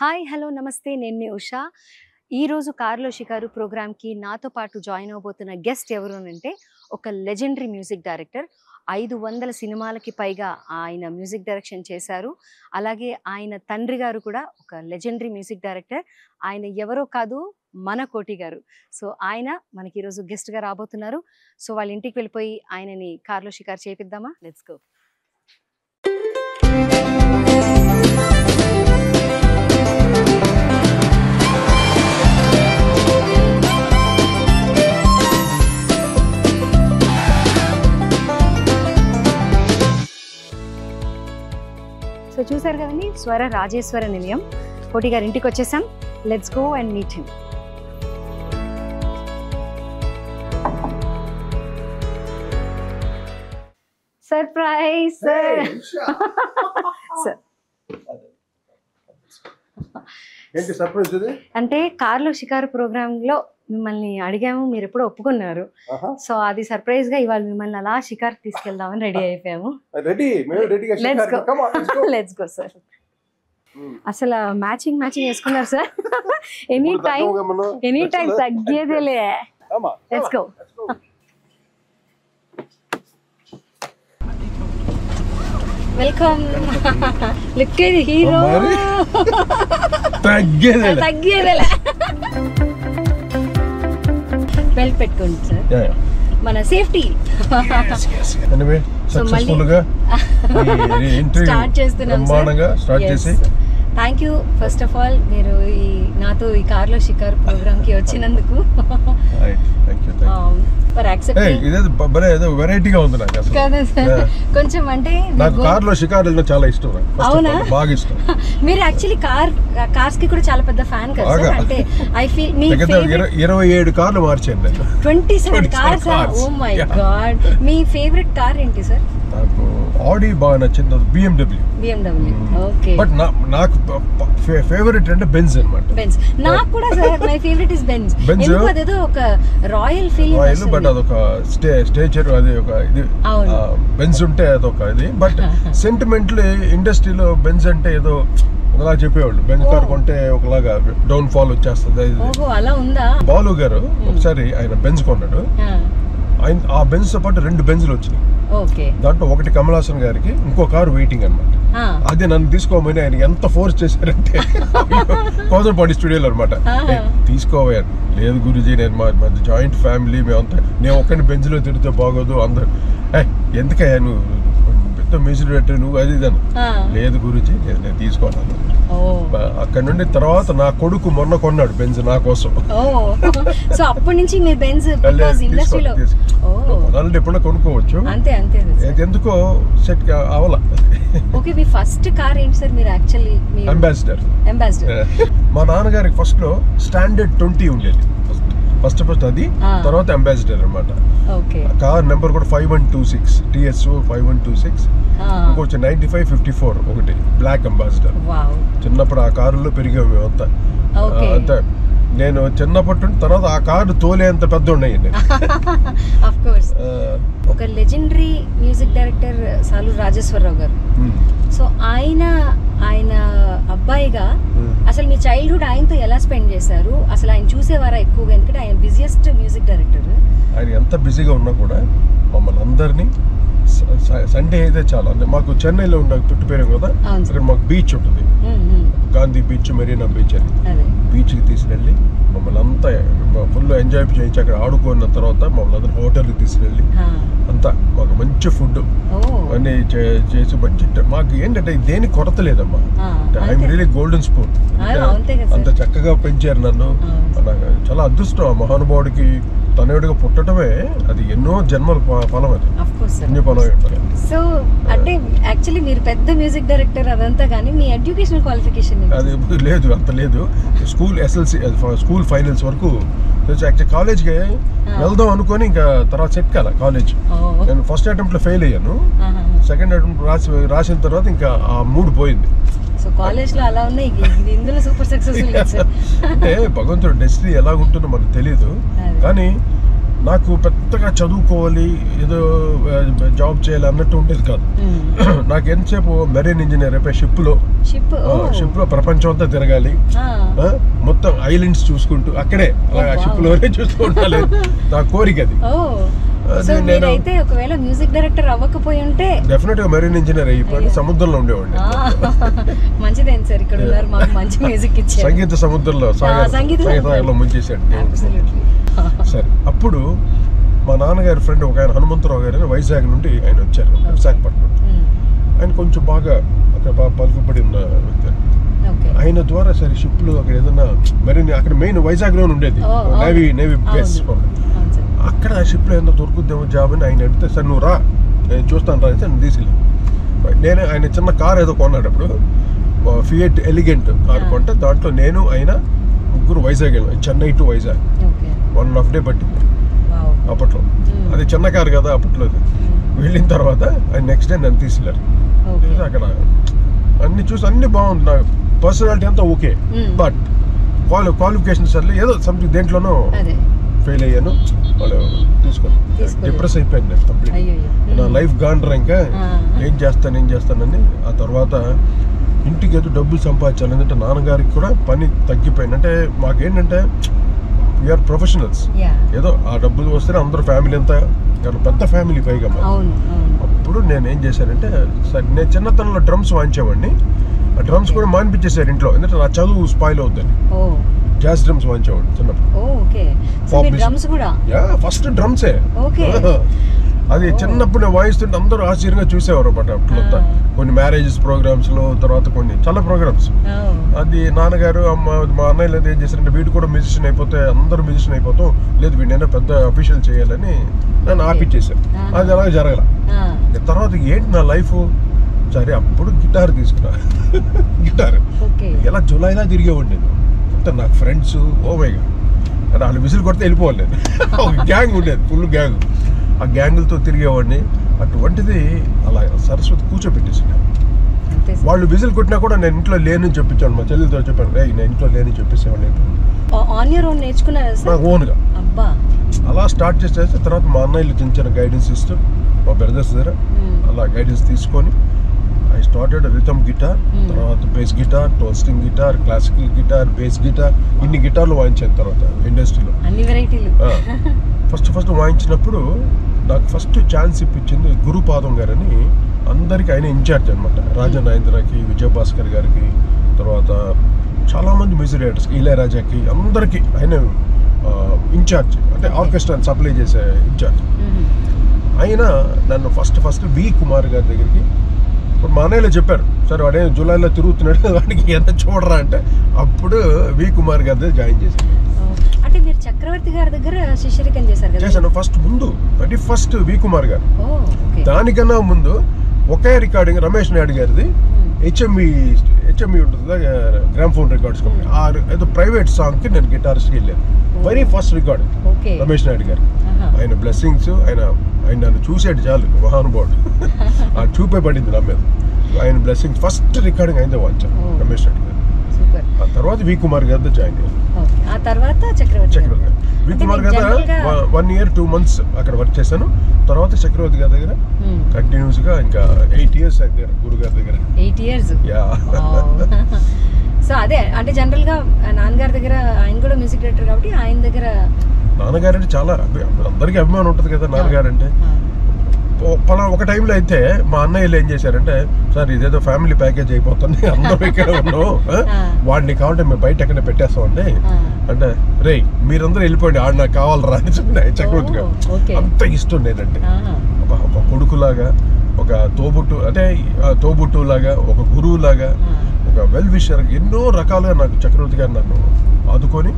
Hi hello నమస్తే, నేను మీ ఉషా. ఈరోజు కార్లో షికారు ప్రోగ్రామ్కి నాతో పాటు జాయిన్ అవబోతున్న గెస్ట్ ఎవరు అంటే ఒక లెజెండరీ మ్యూజిక్ డైరెక్టర్. 500 సినిమాలకి పైగా ఆయన మ్యూజిక్ డైరెక్షన్ చేశారు. అలాగే ఆయన తండ్రి గారు కూడా ఒక లెజెండరీ మ్యూజిక్ డైరెక్టర్. ఆయన ఎవరో కాదు, మన కోటి గారు. సో ఆయన మనకి ఈరోజు గెస్ట్గా రాబోతున్నారు. సో వాళ్ళ ఇంటికి వెళ్ళిపోయి ఆయనని కార్లో షికారు చేపిద్దామా? Let's go. సో చూసారు కదండి, స్వర రాజేశ్వర నిలయం. కోటి గారి ఇంటికి వచ్చేసాం. Let's go and meet him. Surprise sir. ఏంటి సర్ప్రైజ్ ఇది? అంటే కార్లో షికారు ప్రోగ్రామ్ లో మిమ్మల్ని అడిగాము, మీరు ఎప్పుడో ఒప్పుకున్నారు. సో అది సర్ప్రైజ్ గా ఇవాళ మిమ్మల్ని అలా షికార్ తీసుకెళ్దామని రెడీ అయిపోయాము. Let's go sir. అసలు మ్యాచింగ్ వేసుకున్నారు సార్. ఎనీ టైం తగ్గేదేలే. Let's go. Welcome. Look at hero. తగ్గేదేలే. బెల్ట్ పెట్టుకోండి సార్, మన సేఫ్టీ. స్టార్ట్ చేస్తున్నాం sir. Thank you first of all, మీరు నాతో ఈ కార్లో షికారు ప్రోగ్రామ్ కి వచ్చినందుకు. వెరైటీగా ఉంది నాకు కదా సార్. కొంచెం అంటే నాకు కార్లో షికారు చాలా ఇష్టం. అవునా? బాగా ఇష్టం. మీరు యాక్చువల్లీ కార్స్ కి కూడా చాలా పెద్ద ఫ్యాన్ కదా సార్. అంటే ఐ ఫీల్ మీ 27 కార్లు మార్చాను నేను. 27 కార్స్. Oh my god. మీ ఫేవరెట్ కార్ ఏంటి సార్? నాకు ఆడి బాగా నచ్చింది, BMW. ఓకే. బట్ నాకు ఫేవరెట్ అంటే బెంజ్ అన్నమాట. బెంజ్ నాకు కూడా sir. My favourite is Benz. ఎందుకు అదేదో ఒక రాయల్ ఫీలింగ్ వస్తుంది. బట్ అదొక స్టేచర్, అది ఒక ఇది. బెంజ్ ఉంటే అదొక ఇది. బట్ సెంటిమెంటల్ ఇండస్ట్రీలో బెంజ్ అంటే ఏదో ఒకలా చెప్పేవాళ్ళు. బెంజ్ కార్ కొంటే ఒకలాగా డౌన్ ఫాల్ వచ్చేస్తుంది. అలా ఉందా? బాలు గారు ఒకసారి ఆయన బెంజ్ కొన్నాడు. ఆయన ఆ బెంజ్ తో పాటు 2 బెంజ్లు వచ్చినాయి. దాంట్లో ఒకటి కమల్ హాసన్ గారికి, ఇంకో కారు వెయిటింగ్ అనమాట. అది నన్ను తీసుకోమని ఆయన ఎంత ఫోర్స్ చేశారంటే కోదంపాటి స్టూడియోలో అనమాట. తీసుకోవాలి. లేదు గురుజీ, నేను మా జాయింట్ ఫ్యామిలీ, మేమంతా, నేను ఒక్కడిని బెంచ్ లో తిరిగితే బాగోదు, అందరు ఎందుకయ్యా నువ్వు పెద్ద మ్యూజిక్ డైరెక్టర్ నువ్వు, అది ఇదని. లేదు గురుజీ, నేను తీసుకోను. అక్కడ నుండి తర్వాత నా కొడుకు మొన్న కొన్నాడు బెంజ్ నా కోసం. సో అప్పటి నుంచి మీరు బెంజ్ ఇండస్ట్రీలో ఎప్పుడైనా కొనుక్కోవచ్చు. అంతే ఎందుకో సెట్ అవల. ఓకే, మీ ఫస్ట్ కార్ ఏంటి సార్? మీరు యాక్చువల్లీ అంబాసిడర్. మా నాన్నగారికి ఫస్ట్ లో స్టాండర్డ్ 20 ఉండేది. ఫస్ట్ అది, తర్వాత అంబాసిడర్ అనమాట. కార్ నెంబర్ కూడా 5126 TSO 5126. ఇంకొచ్చి 9554 ఒకటి బ్లాక్ అంబాసిడర్. చిన్నప్పుడు ఆ కారులో పెరిగాము మేమంతా. అంతే, నేను చిన్నప్పటి నుండి. తర్వాత ఆ కారు తోలేంత పెద్ద ఉన్నాయండి. ఒక legendary music director Saluru Rajeswara Rao గారు. సో ఆయన అబ్బాయిగా అసలు మీ చైల్డ్హుడ్ ఆయనతో ఎలా స్పెండ్ చేశారు? అసలు ఆయన చూసేవారా ఎక్కువగా? ఎందుకంటే ఆయన బిజియెస్ట్ మ్యూజిక్ డైరెక్టర్. ఆయన ఎంత బిజీగా ఉన్నా కూడా మమ్మల్ని అందరినీ సండే అయితే చాలా, అంటే మాకు చెన్నైలో ఉండే చుట్టుపేరం కదా, అక్కడ మాకు బీచ్ ఉంటుంది, గాంధీ బీచ్, మెరీనా బీచ్ అని. బీచ్కి తీసుకెళ్ళి మమ్మల్ని అంతా ఫుల్ ఎంజాయ్ చేయించి అక్కడ ఆడుకున్న తర్వాత మమ్మల్ని అందరూ హోటల్కి తీసుకెళ్ళి అంతా మాకు మంచి ఫుడ్ అన్నీ చేసి బడ్జెట్. మాకు ఏంటంటే దేనికి కొరత లేదమ్మా. I'm really golden spoon. అంత చక్కగా పెంచారు నన్ను. నాకు చాలా అదృష్టం ఆ మహానుభావుడికి తనయుడిగా పుట్టడమే. అది ఎన్నో జన్మల ఫలం. అది సో అంటే యాక్చువల్లీ మీరు పెద్ద మ్యూజిక్ డైరెక్టర్ అదంతా, కానీ మీ ఎడ్యుకేషన్ క్వాలిఫికేషన్ అది లేదు, అంత లేదు. స్కూల్ SLC స్కూల్ ఫైనల్స్ వరకు. కాలేజ్కి వెళ్దాం అనుకొని ఇంకా తర్వాత సెట్ కాల కాలేజ్. నేను ఫస్ట్ అటెంప్ట్ లో ఫెయిల్ అయ్యాను. సెకండ్ అటెంప్ట్ రాసిన తర్వాత ఇంకా ఆ మూడు పోయింది. సో కాలేజ్ లో అలా ఉన్నాయి, ఇందులో సూపర్ సక్సెస్ఫుల్. అంటే భగవంతుడు డెస్టినీ ఎలా ఉంటుందో మనకు తెలియదు. కానీ నాకు పెద్దగా చదువుకోవాలి ఏదో జాబ్ చేయాలి అన్నట్టు ఉండేది కాదు. నాకు ఎంతసేపు మెరైన్ ఇంజనీర్ అయిపోయి షిప్లో ప్రపంచం అంతా తిరగాలి, మొత్తం ఐలాండ్స్ చూసుకుంటూ అక్కడే షిప్లోనే చూస్తూ ఉండాలి నా కోరిక అది. నేనైతే ఒకవేళ మ్యూజిక్ డైరెక్టర్ అవ్వకపోయి ఉంటే డెఫినెట్ గా మెరైన్ ఇంజనీర్ అయిపోయి సముద్రంలో ఉండేవాడిని. మంచిదేం సార్, ఇక్కడ ఉన్నారు మాకు మంచి మ్యూజిక్ ఇచ్చారు. సంగీత సముద్రంలో సాగర్లో ముంచేసాడు. సరే, అప్పుడు మా నాన్నగారి ఫ్రెండ్ ఒక ఆయన హనుమంతరావు గారు వైజాగ్ నుండి ఆయన వచ్చారు విశాఖపట్నం. ఆయన కొంచెం బాగా అక్కడ పలుకుబడిన వ్యక్తి. ఆయన ద్వారా సరే షిప్లు అక్కడ ఏదన్నా మెరైన్ అక్కడ మెయిన్ వైజాగ్ లో ఉండేది నేవీ బేస్. అక్కడ షిప్లో ఏదో దొరుకుద్దేమో జాబ్ అని ఆయన అడిగితే సరే నువ్వు రా నేను చూస్తాను రా అయితే నేను తీసుకెళ్ళి నేనే ఆయన చిన్న కార్ ఏదో కొన్నాడు అప్పుడు, ఫియట్ ఎలిగెంట్ కార్ కొంటే దాంట్లో నేను ఆయన ముగ్గురు వైజాగ్ వెళ్ళాం. చెన్నై టు వైజాగ్ 1.5 day పట్టింది అప్పట్లో. అది చిన్న కారు కదా అప్పట్లో. వెళ్ళిన తర్వాత ఆయన నెక్స్ట్ డే నన్ను తీసుకెళ్ళారు. అక్కడ అన్ని చూసి అన్ని బాగుంది, నాకు పర్సనాలిటీ అంతా ఓకే, బట్ క్వాలిఫికేషన్ సర్లే ఏదో సంథింగ్ దేంట్లోనో ఫెయిల్ అయ్యాను. వాళ్ళు తీసుకొని డిప్రెస్ అయిపోయింది నేను కంప్లీట్. నా లైఫ్ గాండ్రా ఇంకా ఏం చేస్తానని. ఆ తర్వాత ఇంటికి ఏదో డబ్బులు సంపాదించాలి, ఎందుకంటే నాన్నగారికి కూడా పని తగ్గిపోయింది. అంటే మాకేంటంటే వీఆర్ ప్రొఫెషనల్స్, ఏదో ఆ డబ్బులు వస్తే అందరూ ఫ్యామిలీ అంతా పెద్ద ఫ్యామిలీ పైగా. అప్పుడు నేను ఏం చేశానంటే నేను చిన్నతనంలో డ్రమ్స్ వాయించేవాడిని. ఆ డ్రమ్స్ కూడా మానిపించేశారు ఇంట్లో, ఎందుకంటే నా చదువు స్పాయిల్ అవుతుంది. జాజ్ డ్రమ్స్ వాయించేవాడు చిన్నప్పుడు. ఫస్ట్ డ్రమ్సే అది చిన్నప్పుడు నేను వాయిస్తుంటే అందరూ ఆశ్చర్యంగా చూసేవారు అన్నమాట. అప్పుడు కొన్ని మ్యారేజెస్ ప్రోగ్రామ్స్ లో, తర్వాత కొన్ని చాలా ప్రోగ్రామ్స్. అది నాన్నగారు మా అన్నయ్య లేదు ఏం చేశారంటే వీడు కూడా మ్యూజిషియన్ అయిపోతే అందరూ మ్యూజిషియన్ అయిపోతాం, లేదు వీడినైనా పెద్ద అఫీషియల్ చేయాలని నన్ను ఆపిచ్చేసారు. అది అలాగే జరగల. తర్వాత ఏంటి నా లైఫ్, సరే అప్పుడు గిటార్ తీసుకున్నా. గిటార్ ఎలా జులైలా తిరిగేవాడిని నేను. అంటే నాకు ఫ్రెండ్స్ ఓమేగా అంటే వాళ్ళు విజిల్ కొడితే వెళ్ళిపోవాలి నేను. ఒక గ్యాంగ్ ఉండేది, ఫుల్ గ్యాంగ్. ఆ గ్యాంగులతో తిరిగేవాడిని. అటువంటిది అలా సరస్వతి కూర్చోబెట్టేసి వాళ్ళు విజిల్ కొట్టినా కూడా నేను ఇంట్లో లేనని చెప్పించాను. మా చెల్లెలతో చెప్పాను, నేను ఇంట్లో లేని చెప్పేసేవాడిని. నాకు ఓన్గా అలా స్టార్ట్ చేసేస్తే తర్వాత మా అన్నయ్యలు చిన్న చిన్న గైడెన్స్ ఇస్తూ మా బ్రదర్స్ దగ్గర అలా గైడెన్స్ తీసుకొని ఐ స్టార్టెడ్ రిథమ్ గిటార్, తర్వాత base guitar, toasting guitar, classical guitar, base guitar, ఇన్ని గిటార్లు వాయించాను తర్వాత ఇండస్ట్రీలో. ఫస్ట్ వాయించినప్పుడు నాకు ఫస్ట్ ఛాన్స్ ఇప్పించింది గురుపాదం గారని. అందరికి ఆయన ఇన్ఛార్జ్ అనమాట. రాజా నాయంద్రకి, విజయభాస్కర్ గారికి, తర్వాత చాలామంది మ్యూజిక్ డైరెక్టర్స్కి, ఇళయరాజాకి, అందరికీ ఆయన ఇన్ఛార్జ్, అంటే ఆర్కెస్ట్రాని సప్లై చేసే ఇన్ఛార్జ్. ఆయన నన్ను ఫస్ట్ వి కుమార్ గారి దగ్గరికి, ఇప్పుడు మా అన్నయ్యలో చెప్పారు సరే వాడే జూలైలో తిరుగుతున్నాడు వాడికి ఎంత చూడరా అంటే, అప్పుడు వి కుమార్ గారి దగ్గర జాయిన్ చేశాను. అంటే మీరు చక్రవర్తి గారి దగ్గర శిష్యరికం చేశాను ఫస్ట్ ఫస్ట్ వి కుమార్ గారు. దానికన్నా ముందు ఒకే రికార్డింగ్ రమేష్ నాయుడు గారిది హెచ్ఎంఈ ఉంటుంది గ్రామ్ఫోన్ రికార్డ్స్ కంపెనీ. ఏదో ప్రైవేట్ సాంగ్ కి నేను గిటారిస్ట్ వెళ్ళాను. Very first recording Ramesh Naidu గారు. ఆయన బ్లెస్సింగ్స్, ఆయన నన్ను చూసాడు చాలు మహానుభావుడు. ఆ చూపే పడింది నా మీద ఆయన బ్లెస్సింగ్స్. ఫస్ట్ రికార్డింగ్ అయిందే వాంచాను రమేష్ నాయుడు గారు. ఆ తర్వాత వి కుమార్ గారితో జాయిన్ అయ్యాను. ఆ తర్వాత చక్రవర్తి గారు. వి కుమార్ గారు 1 year 2 months అక్కడ వర్క్ చేశాను. తర్వాత చక్రవర్తి గారి దగ్గర కంటిన్యూస్ గా ఇంకా 8 years అయితే గురు గారి దగ్గర. 8 years. సో అదే అంటే జనరల్ గా నాన్నగారి దగ్గర ఆయన కూడా మ్యూజిక్ డైరెక్టర్ కాబట్టి ఆయన దగ్గర నాన్నగారు అంటే చాలా అందరికీ అభిమానం ఉంటుంది కదా నాన్నగారు అంటే. ఒక టైంలో అయితే మా అన్నయ్యలు ఏం చేశారంటే, సార్ ఇదేదో ఫ్యామిలీ ప్యాకేజ్ అయిపోతుంది, అందరూ ఇక్కడ ఉన్నాం, వాడిని కావాలంటే మేము బయట ఎక్కడ పెట్టేస్తామండి అంటే, రే మీరందరూ వెళ్ళిపోండి ఆడు నాకు కావాలరా అని చెప్పిన చక్రవర్తి గారు. అంత ఇష్టం నేనంటే, ఒక కొడుకులాగా, ఒక తోబుట్టు లాగా, ఒక గురువు లాగా, ఒక వెల్ విషర్, ఎన్నో రకాలుగా నాకు చక్రవర్తి గారు నన్ను ఆదుకొని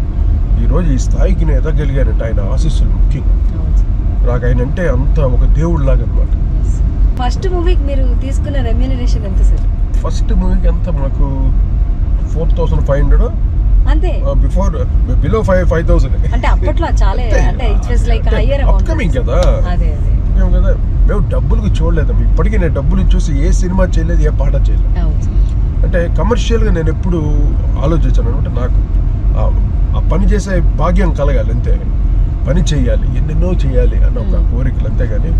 ఈరోజు ఈ స్థాయికి నేను ఎదగలిగానంటే ఆయన ఆశీస్సులు ముఖ్యంగా. నాకు ఆయన అంటే అంత ఒక దేవుడు లాగా అనమాట. ఫస్ట్ మూవీకి మీరు తీసుకున్న రెమ్యూనరేషన్ ఎంత సార్? ఫస్ట్ మూవీకి ఎంత మాకు 4,500 అంతే. బిలో 5,000 అంటే అప్పట్లో చాలా అంటే it was like higher amount. Upcoming కదా. అదే కదా, మేము డబ్బులకు చూడలేదు. ఇప్పటికీ నేను డబ్బులు చూసి ఏ సినిమా చేయలేదు, ఏ పాట చేయలేదు. అంటే కమర్షియల్గా నేను ఎప్పుడు ఆలోచించాను అనమాట. నాకు ఆ పని చేసే భాగ్యం కలగాలి అంతే. పని చేయాలి, ఎన్నెన్నో చేయాలి అన్న ఒక కోరికలు, అంతేగాని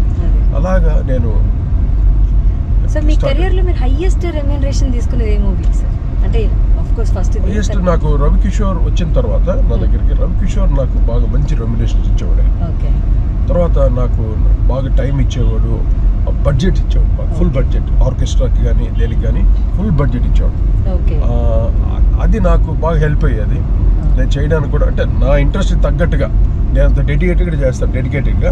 అలాగా నేను. సార్ మీ కెరియర్లో మీరు హైయెస్ట్ రెమ్యూనరేషన్ తీసుకునేది ఏ మూవీ సార్? అంటే ఆఫ్ కోర్స్ ఫస్ట్ హైయెస్ట్ నాకు రవికిషోర్ వచ్చిన తర్వాత నా దగ్గరికి రవికిషోర్ నాకు బాగా మంచి రెమ్యూనరేషన్ ఇచ్చేవాడు. తర్వాత నాకు బాగా టైం ఇచ్చేవాడు, బడ్జెట్ ఇచ్చేవాడు, ఫుల్ బడ్జెట్, ఆర్కెస్ట్రాకి కానీ దేనికి కానీ ఫుల్ బడ్జెట్ ఇచ్చేవాడు. అది నాకు బాగా హెల్ప్ అయ్యేది నేను చేయడానికి కూడా. అంటే నా ఇంట్రెస్ట్ తగ్గట్టుగా నేను అంత డెడికేటెడ్గా చేస్తాను, డెడికేటెడ్గా.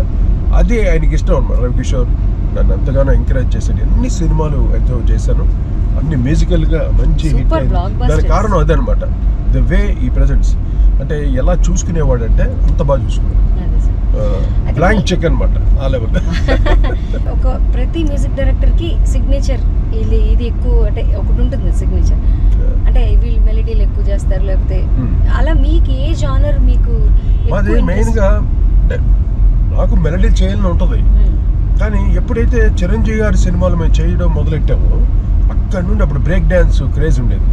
అది ఆయనకి ఇష్టం అనమాట. రవికిషోర్ నన్ను ఎంతగానో ఎంకరేజ్ చేశాడు. ఎన్ని సినిమాలు అయితే చేశాను, అన్ని మ్యూజికల్గా మంచి హిట్ అయింది. దానికి కారణం అదే అనమాట, ద వే ఈ ప్రెజెంట్స్. అంటే ఎలా చూసుకునేవాడు అంటే అంత బాగా చూసుకునేవాడు, బ్లాంక్ చెక్ అనమాట ఆ లెవెల్. ఒక ప్రతి మ్యూజిక్ డైరెక్టర్ కి సిగ్నేచర్ ఇది ఎక్కువ, అంటే ఒకటి ఉంటుంది సిగ్నేచర్, అంటే వీళ్ళు మెలోడీలు ఎక్కువ చేస్తారు, లేకపోతే అలా మీకు ఏ జానర్ మీకు? మాది మెయిన్గా నాకు మెలోడీ చేయాలని ఉంటుంది, కానీ ఎప్పుడైతే చిరంజీవి గారి సినిమాలు మేము చేయడం మొదలెట్టామో అక్కడ నుండి అప్పుడు బ్రేక్ డ్యాన్స్ క్రేజ్ ఉండేది.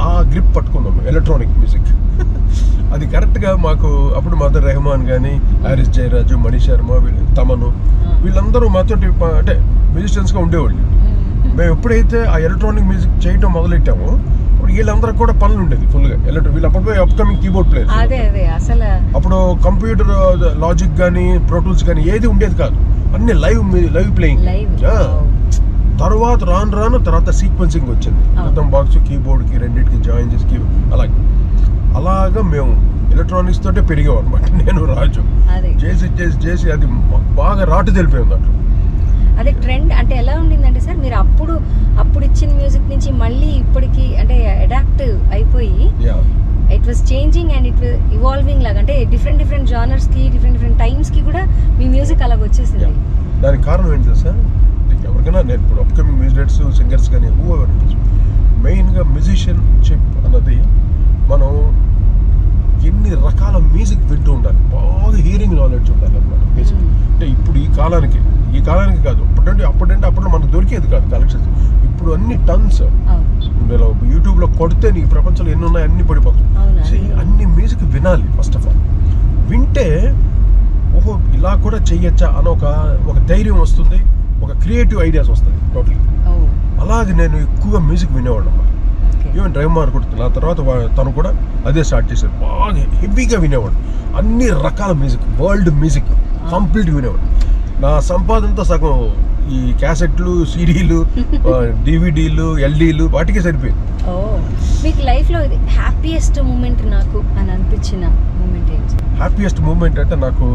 ఆ గ్రిప్ పట్టుకున్నాము ఎలక్ట్రానిక్ మ్యూజిక్. అది కరెక్ట్గా మాకు అప్పుడు మదర్ రెహమాన్ కానీ, హారిస్ జయరాజు, మణి శర్మ, తమను, వీళ్ళందరూ మాతో అంటే మ్యూజిషియన్స్గా ఉండేవాళ్ళు. మేము ఎప్పుడైతే ఆ ఎలక్ట్రానిక్ మ్యూజిక్ చేయడం మొదలెట్టామో అప్పుడు వీళ్ళందరూ కూడా పనులు ఉండేది ఫుల్గా. వీళ్ళు అప్పుడు అప్కమింగ్ కీబోర్డ్ ప్లేయర్స్. అప్పుడు కంప్యూటర్ లాజిక్ కానీ, ప్రోటూల్స్ కానీ ఏది ఉండేది కాదు, అన్ని లైవ్ ప్లేయింగ్. తర్వాత తర్వాత సీక్వెన్సింగ్ వచ్చింది, మొత్తం బాక్స్ కీబోర్డ్కి రెండింటికి జాయిన్ చేసి అలాగా మేము ఎలక్ట్రానిక్స్ తోటే పెరిగాం అనమాట. నేను రాజు చేసి అది బాగా రాటు తెలిపోయింది అట్లా. అదే ట్రెండ్ అంటే ఎలా ఉండిందంటే సార్, మీరు అప్పుడు ఇచ్చిన మ్యూజిక్ నుంచి మళ్ళీ ఇప్పటికి అంటే అడాప్ట్ అయిపోయి it was changing and it was evolving లాగా, అంటే డిఫరెంట్ జానర్స్కి డిఫరెంట్ టైమ్స్కి కూడా మీ మ్యూజిక్ అలాగ వచ్చేసింది. దానికి కారణం ఏంటి సార్, ఎవరికైనా నేను ఇప్పుడు అప్కమింగ్ మ్యూజిక్ సింగర్స్ కానీ మెయిన్గా మ్యూజిషియన్షిప్ అన్నది మనం ఎన్ని రకాల మ్యూజిక్ వింటూ ఉండాలి, బాగా హీరింగ్ నాలెడ్జ్ ఉండాలి అన్నమాట మ్యూజిక్. అంటే ఇప్పుడు ఈ కాలానికి కాదు, అప్పట్లో మనకు దొరికేది కాదు కలెక్షన్స్. ఇప్పుడు అన్ని టన్స్ యూట్యూబ్లో కొడితే నీ ప్రపంచంలో ఎన్ని ఉన్నాయి అన్ని పడిపోతాయి. అన్ని మ్యూజిక్ వినాలి ఫస్ట్ ఆఫ్ ఆల్. వింటే ఓహో ఇలా కూడా చెయ్యొచ్చా అని ఒక ధైర్యం వస్తుంది, ఒక క్రియేటివ్ ఐడియాస్ వస్తుంది టోటల్. అలాగే నేను ఎక్కువగా మ్యూజిక్ వినేవాడు అన్నమాట. ఈవెన్ రెహమాన్ కూడా నా తర్వాత తను కూడా అదే స్టార్ట్ చేశాడు, బాగా హెవీగా వినేవాడు, అన్ని రకాల మ్యూజిక్, వరల్డ్ మ్యూజిక్ కంప్లీట్ వినేవాడు. నా సంపాదనతో సగం ఈ క్యాసెట్లు, సీడీలు, డివిడీలు, ఎల్డీలు వాటికి సరిపోయింది. మీకు లైఫ్లో హ్యాపీయెస్ట్ మూమెంట్ నాకు అని అనిపించిన మూమెంట్ ఏంటి? హ్యాపీయెస్ట్ మూమెంట్ అంటే నాకు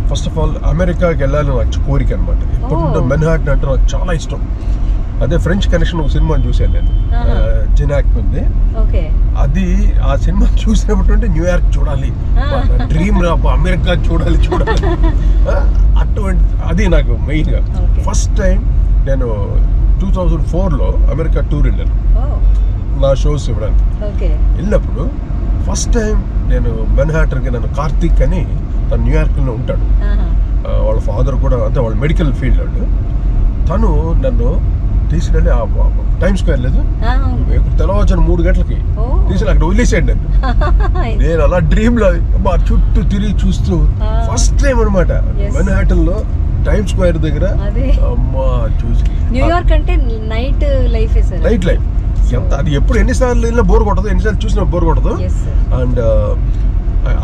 ఫస్ట్ ఆఫ్ ఆల్ అమెరికాకి వెళ్ళాలని నాకు కోరిక అనమాట. ఎప్పుడు మెన్హాటన్ అంటే నాకు చాలా ఇష్టం. అదే ఫ్రెంచ్ కనెక్షన్ ఒక సినిమా చూశాను నేను, జినాక్ ఉంది. అది ఆ సినిమా చూసినప్పుడు న్యూయార్క్ చూడాలి, డ్రీమ్ రా, అమెరికా చూడాలి అటువంటి అది నాకు మెయిన్గా. ఫస్ట్ టైం నేను 2004లో అమెరికా టూర్ వెళ్ళాను నా షోస్ ఇవ్వడానికి. వెళ్ళినప్పుడు ఫస్ట్ టైం నేను మెన్హాటన్కి, నన్ను కార్తీక్ అని తను న్యూయార్క్లో ఉంటాడు, వాళ్ళ ఫాదర్ కూడా అంటే వాళ్ళ మెడికల్ ఫీల్డ్ వాడు. తను నన్ను తీసుకెళ్ళి టైమ్ స్క్వేర్ లేదు తెల్లవారుజామున 3 గంటలకి తీసుకెళ్ళి అక్కడ వదిలేసాడు నన్ను. నేను అలా డ్రీమ్ లో చుట్టూ తిరిగి చూస్తూ ఫస్ట్ టైం అనమాట మెన్హాటన్ లో టైమ్ స్క్వేర్ దగ్గర అమ్మా చూసి. న్యూయార్క్ అంటే నైట్ లైఫ్ ఎంత అది ఎప్పుడు ఎన్నిసార్లు వెళ్ళినా బోర్ కొట్టదు, ఎన్నిసార్లు చూసినా బోర్ కొట్టదు. అండ్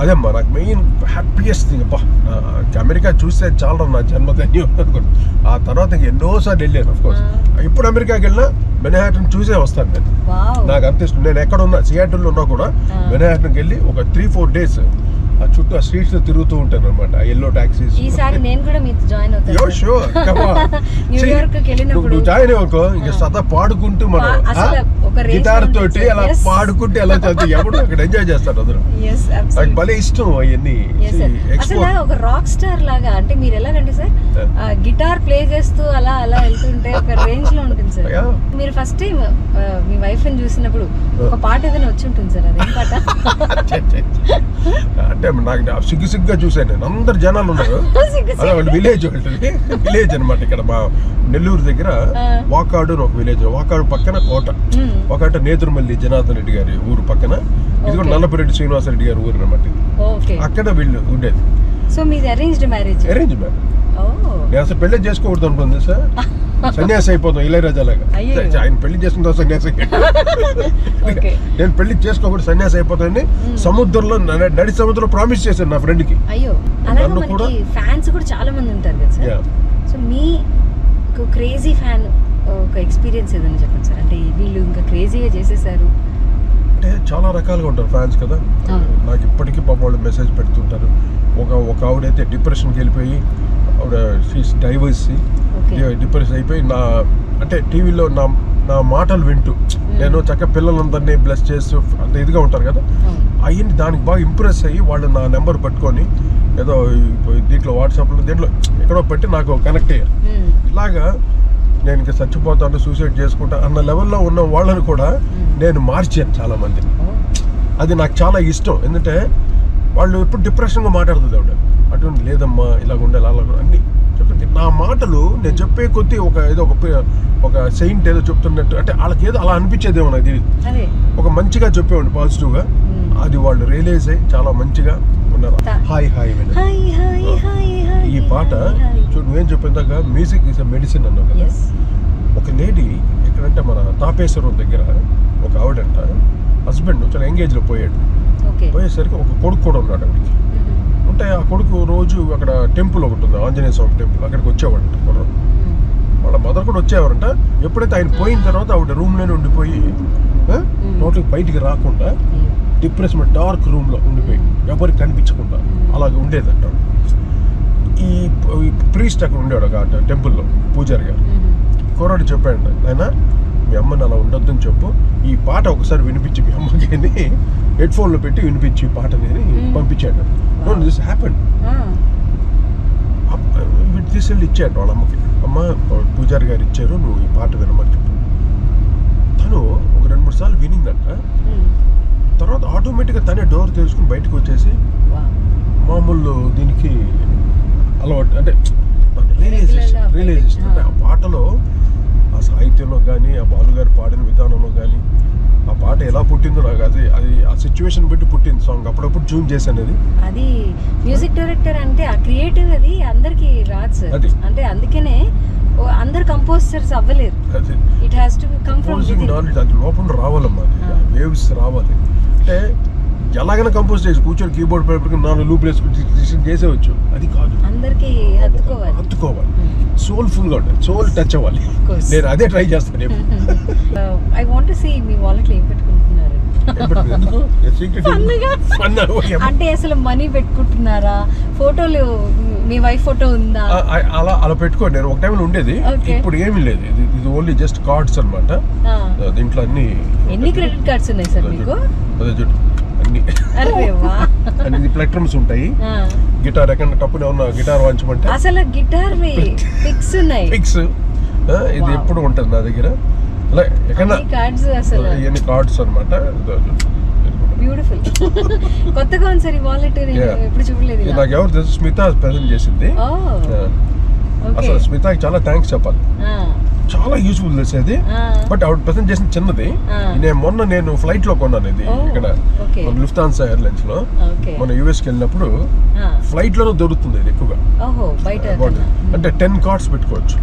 అదేమ్మా నాకు మెయిన్ హ్యాపీయెస్ట్ థింగ్. అబ్బా అమెరికా చూస్తే చాలా నా జన్మధన్యం అనుకోండి. ఆ తర్వాత ఎన్నోసార్లు వెళ్ళాను అఫ్కోర్స్. ఇప్పుడు అమెరికాకి వెళ్ళినా మెన్హాటన్ చూసే వస్తాను నేను, నాకు అంత ఇష్టం. నేను ఎక్కడ ఉన్నా, సియాటిల్లో ఉన్నా కూడా మెన్హాటన్కి వెళ్ళి ఒక 3-4 days ఆ చుట్టూ ఆ స్ట్రీట్స్ లో తిరుగుతూ ఉంటాను అనమాట, ఎల్లో టాక్సీస్. ఈసారి నేను కూడా మీతో జాయిన్ అవుతాను. నువ్వు జాయిన్ అవ్వకో, ఇంకా సదా పాడుకుంటూ మనం గిటార్ తోటి అలా పాడుకుంటే ఎలా ఎవడు అక్కడ ఎంజాయ్ చేస్తారు అందరూ. నాకు భలే ఇష్టం అవన్నీ. అసలు ఒక రాక్ స్టార్ లాగా, అంటే మీరు ఎలాగంటే సార్ గిటార్ ప్లే చేస్తూ అలా వెళ్తుంటే ఒక రేంజ్ లో ఉంటుంది సార్. మీరు ఫస్ట్ టైం మీ వైఫ్ ని చూసినప్పుడు ఒక పాట ఏదైనా వచ్చి ఉంటుంది సార్, అదేం పాట? అంటే నాకు సిగ్గుగా చూసాను నేను. అందరు జనాలు ఉన్నారు, అదే వాళ్ళు విలేజ్ అనమాట. ఇక్కడ మా నెల్లూరు దగ్గర వాకాడు అని ఒక విలేజ్. వాకాడు పక్కన కోట. ఒకట నేదురుమల్లి జనార్దన్ రెడ్డి గారి ఊరు పక్కన, ఇది కూడా నల్లపురెడ్డి శ్రీనివాసరెడ్డి గారి ఊరు అనమాట. అక్కడ వీళ్ళు ఉండేది. సో మీది అరేంజ్డ్ మ్యారేజ్? Arrange marriage. నేను అసలు పెళ్లి చేసుకోకూడదు అనుకుంది సార్, సన్యాసి అయిపోతాం ఇళయరాజా లాగా. ఆయన పెళ్లి చేసుకుంటా సన్యాసి, నేను పెళ్లి చేసుకోకూడదు సన్యాసి అయిపోతానని సముద్రంలో నడి సముద్రంలో ప్రామిస్ చేశాను నా ఫ్రెండ్ కి. అయ్యో, నన్ను కూడా ఫ్యాన్స్ కూడా చాలా మంది ఉంటారు కదా సార్. సో మీ క్రేజీ ఫ్యాన్ ఒక ఎక్స్పీరియన్స్ ఏదైనా చెప్పండి సార్. అంటే వీళ్ళు ఇంకా క్రేజీగా చేసేసారు అంటే చాలా రకాలుగా ఉంటారు ఫ్యాన్స్ కదా. నాకు ఇప్పటికీ పాప వాళ్ళు మెసేజ్ పెడుతుంటారు. ఒక ఆవిడైతే డిప్రెషన్కి వెళ్ళిపోయి, ఆవిడ డైవర్స్ డిప్రెషన్ అయిపోయి అంటే టీవీలో నా మాటలు వింటూ నేను చక్కగా పిల్లలందరినీ బ్లెస్ చేస్తూ అంత ఇదిగా ఉంటారు కదా, అయ్యింది దానికి బాగా ఇంప్రెస్ అయ్యి వాళ్ళు నా నెంబర్ పట్టుకొని ఏదో దీంట్లో వాట్సాప్లో దీంట్లో ఎక్కడో పెట్టి నాకు కనెక్ట్ అయ్యారు. ఇలాగా నేను ఇంకా చచ్చిపోతాను, సూసైడ్ చేసుకుంటా అన్న లెవెల్లో ఉన్న వాళ్ళని కూడా నేను మార్చాను చాలా మందిని. అది నాకు చాలా ఇష్టం. ఎందుకంటే వాళ్ళు ఎప్పుడు డిప్రెషన్గా మాట్లాడుతుంది ఆవిడ. అటువంటి లేదమ్మా ఇలాగ ఉండాలి అలా అన్ని చెప్తుంది. నా మాటలు నేను చెప్పే కొద్దీ ఏదో ఒక సెయింట్ ఏదో చెప్తున్నట్టు, అంటే వాళ్ళకి ఏదో అలా అనిపించేదేమో నాకు తెలియదు. ఒక మంచిగా చెప్పేవాడిని పాజిటివ్గా. అది వాళ్ళు రియలైజ్ అయ్యి చాలా మంచిగా ఉన్నారు. హాయ్ హాయ్ ఈ పాట చూడు, నువ్వేం చెప్పేదాకా మ్యూజిక్ ఈజ్ అ మెడిసిన్ అన్నావు కదా. ఒక లేడీ ఎక్కడంటే మన తాపేశ్వరం దగ్గర ఒక ఆవిడంట హస్బెండ్ చాలా ఎంగేజ్లో పోయాడు. పోయేసరికి ఒక కొడుకు కూడా ఉన్నాడు ఆవిడకి. ఉంటే ఆ కొడుకు రోజు అక్కడ టెంపుల్ ఒకటి ఉంది, ఆంజనేయ స్వామి టెంపుల్, అక్కడికి వచ్చేవాడంట. వాళ్ళ మదర్ కూడా వచ్చేవారంట. ఎప్పుడైతే ఆయన పోయిన తర్వాత ఆవిడ రూమ్లోనే ఉండిపోయి టోటల్ బయటికి రాకుండా డిప్రెషన్ డార్క్ రూమ్లో ఉండిపోయి ఎవరికి కనిపించకుండా అలాగే ఉండేదంట. ఈ ప్రీస్ట్ అక్కడ ఉండేవాడు ఒక టెంపుల్లో, పూజారి గారు. కుర్రాడు చెప్పాడు, ఆయన మీ అమ్మని అలా ఉండొద్దని చెప్పు, ఈ పాట ఒకసారి వినిపించి మీ అమ్మకి అని హెడ్ ఫోన్లో పెట్టి వినిపించి పాట అనేది పంపించాడు. This happened. తీసుకెళ్ళి ఇచ్చాడు వాళ్ళ అమ్మకి. అమ్మ పూజారి గారు ఇచ్చారు, నువ్వు ఈ పాట వినమని చెప్పు. తను ఒక 2-3 సార్లు వినిందంట. తర్వాత ఆటోమేటిక్గా తనే డోర్ తెరుచుకుని బయటకు వచ్చేసి మామూలు దీనికి అలవాటు, అంటే రియలైజేషన్ అంటే ఆ పాటలో ఆ సాహిత్యంలో కానీ ఆ బాలుగారు పాడిన విధానంలో కానీ ఆ పాట ఎలా పుట్టిందో నాకు అది ఆ సిచ్యువేషన్ బట్టి పుట్టింది సాంగ్. అప్పుడప్పుడు ట్యూన్ చేశాను. అది మ్యూజిక్ డైరెక్టర్ అంటే ఆ క్రియేటివ్ అది అందరికి రాదు సార్. అంటే అందుకనే అందరు కంపోజర్స్ అవ్వలేరు. It has to come from knowledge. అది లోపల రావాలమ్మా, వేవ్స్ రావాలి. అంటే ఎలాగైనా కంపోజ్ చేసి కూర్చొని కీబోర్డ్ పేపర్కి 4 లూప్ వేసుకుని చేసేవచ్చు. అది కాదు, అందరికి హత్తుకోవాలి, సోల్ఫుల్గా ఉండాలి, సోల్ టచ్ అవ్వాలి. నేను అదే ట్రై చేస్తాను. ఐ వాంట్ టు సీ మీ వాలెట్లో ఏం పెట్టుకుంటున్నారు? అంటే అసలు మనీ పెట్టుకుంటున్నారా? ఫోటోలు మీ వైఫ్ ఫోటో ఉందా? అలా పెట్టుకోండి. నేను ఒక టైంలో ఉండేది, ఇప్పుడు ఏమీ లేదు. ఇది ఓన్లీ జస్ట్ కార్డ్స్ అనమాట. దీంట్లో ఎన్ని క్రెడిట్ కార్డ్స్ ఉన్నాయి సార్ మీకు? అన్ని ప్లాట్ఫామ్స్ ఉంటాయి. గిటార్ ఎక్కడ టప్పునే ఉన్న గిటార్ వాయించమంటే అసలు గిటార్ పిక్స్ ఉన్నాయి. పిక్స్ ఇది ఎప్పుడు ఉంటుంది నా దగ్గర. అలా ఎక్కడ ఇవన్నీ కార్డ్స్ అనమాట. బ్యూటిఫుల్. కొత్తగా ఉంది సార్ ఈ వాలెట్, ఎప్పుడు చూడలేదు. నాకు ఎవరు తెలుసు, స్మిత ప్రెజెంట్ చేసింది. అసలు స్మితకి చాలా థ్యాంక్స్ చెప్పాలి. చాలా యూస్ఫుల్ చేసేది. బట్ ఆవిడ ప్రెజెంట్ చేసిన చిన్నది. నేను ఫ్లైట్ లో కొన్నాను ఇది. ఇక్కడ మన లుఫ్తాన్సా ఎయిర్లైన్స్ లో మన యుఎస్కి వెళ్ళినప్పుడు ఫ్లైట్ లోనే దొరుకుతుంది ఇది ఎక్కువగా. అంటే 10 కార్డ్స్ పెట్టుకోవచ్చు.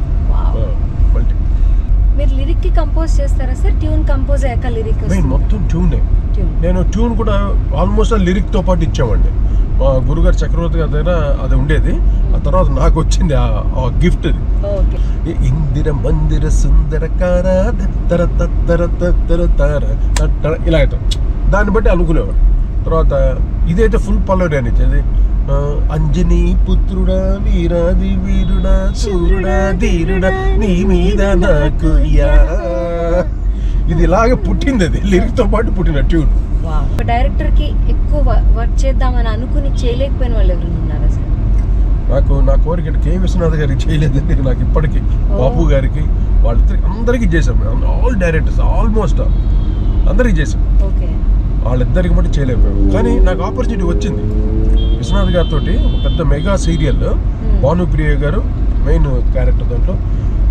మీరు లిరిక్ కి కంపోజ్ చేస్తారా సార్? ట్యూన్ కంపోజ్ అయ్యాక లిరిక్ మొత్తం ట్యూనే. నేను ట్యూన్ కూడా ఆల్మోస్ట్ లిరిక్ తో పాటు ఇచ్చామండి. మా గురుగారు చక్రవర్తి గారి దగ్గర అది ఉండేది. ఆ తర్వాత నాకు వచ్చింది ఆ గిఫ్ట్. ఇందిర మందిర సుందరకార ఇలా దాన్ని బట్టి అనుకునేవాడు. తర్వాత ఇదైతే ఫుల్ పల్లవి అని ఇచ్చేది. అంజనీ పుత్రుడా వీరాది వీరుడా సూర్యుడా ధీరుడా నీ మీద నాకు ఇది ఇలాగే పుట్టింది. అది లిరిక్ తో పాటు పుట్టిన ట్యూన్. డైరెక్టర్ కి ఎక్కువ వర్క్ చేద్దామని అనుకుని చేయలేకపోయిన వాళ్ళు ఎవరైనా ఉన్నారా సార్? నా కోరిక కే విశ్వనాథ్ గారికి చేయలేదండి. నాకు ఇప్పటికీ బాబు గారికి వాళ్ళిద్దరికి అందరికీ చేశాం. ఆల్ డైరెక్టర్స్ ఆల్మోస్ట్ అందరికి చేశాం. వాళ్ళిద్దరికి మట్టి చేయలేకపోయాం. కానీ నాకు ఆపర్చునిటీ వచ్చింది విశ్వనాథ్ గారితో ఒక పెద్ద మెగా సీరియల్ భానుప్రియ గారు మెయిన్ క్యారెక్టర్ దాంట్లో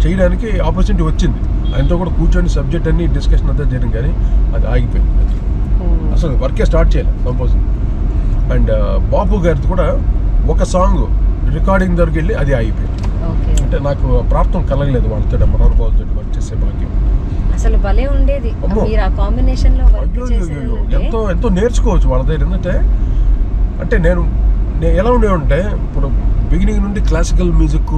చేయడానికి ఆపర్చునిటీ వచ్చింది. ఆయనతో కూడా కూర్చొని సబ్జెక్ట్ అన్ని డిస్కషన్ అంతా జరిగింది, కానీ అది ఆగిపోయింది. అసలు వర్కే స్టార్ట్ చేయలేదు కంపోజింగ్. అండ్ బాపు గారితో కూడా ఒక సాంగ్ రికార్డింగ్ దగ్గరికి వెళ్ళి అది ఆగిపోయింది. అంటే నాకు ప్రాప్తం కలగలేదు వాళ్ళతో మహానుభావులతో వర్క్ చేసే భాగ్యం. అసలు భలే ఉండేది మీరు ఆ కాంబినేషన్ లో. ఎంతో ఎంతో నేర్చుకోవచ్చు వాళ్ళ దగ్గర. ఏంటంటే అంటే నేను ఎలా ఉండేవంటే ఇప్పుడు బిగినింగ్ నుండి క్లాసికల్ మ్యూజిక్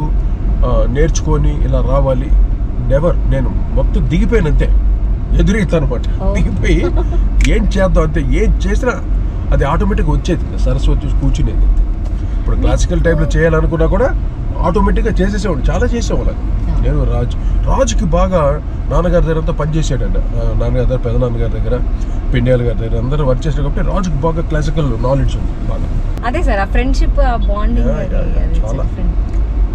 నేర్చుకొని ఇలా రావాలి నెవర్. నేను మొత్తం దిగిపోయినంతే, ఎదురీతాను అనమాట. దిగిపోయి ఏం చేద్దాం అంతే, ఏం చేసినా అది ఆటోమేటిక్గా వచ్చేది. సరస్వతి కూర్చునేది. ఇప్పుడు క్లాసికల్ టైప్లో చేయాలనుకున్నా కూడా ఆటోమేటిక్గా చేసేసేవాడు, చాలా చేసేవాళ్ళు. నేను రాజుకి బాగా నాన్నగారి దగ్గర అంతా పనిచేసాడండి. నాన్నగారి దగ్గర, పెదనాన్నగారి దగ్గర, పెండియాల గారి దగ్గర అందరూ వర్క్ చేసాడు కాబట్టి రాజుకి బాగా క్లాసికల్ నాలెడ్జ్ ఉంది బాగా. అదే సార్ ఆ ఫ్రెండ్షిప్, ఆ బాండింగ్ చాలా.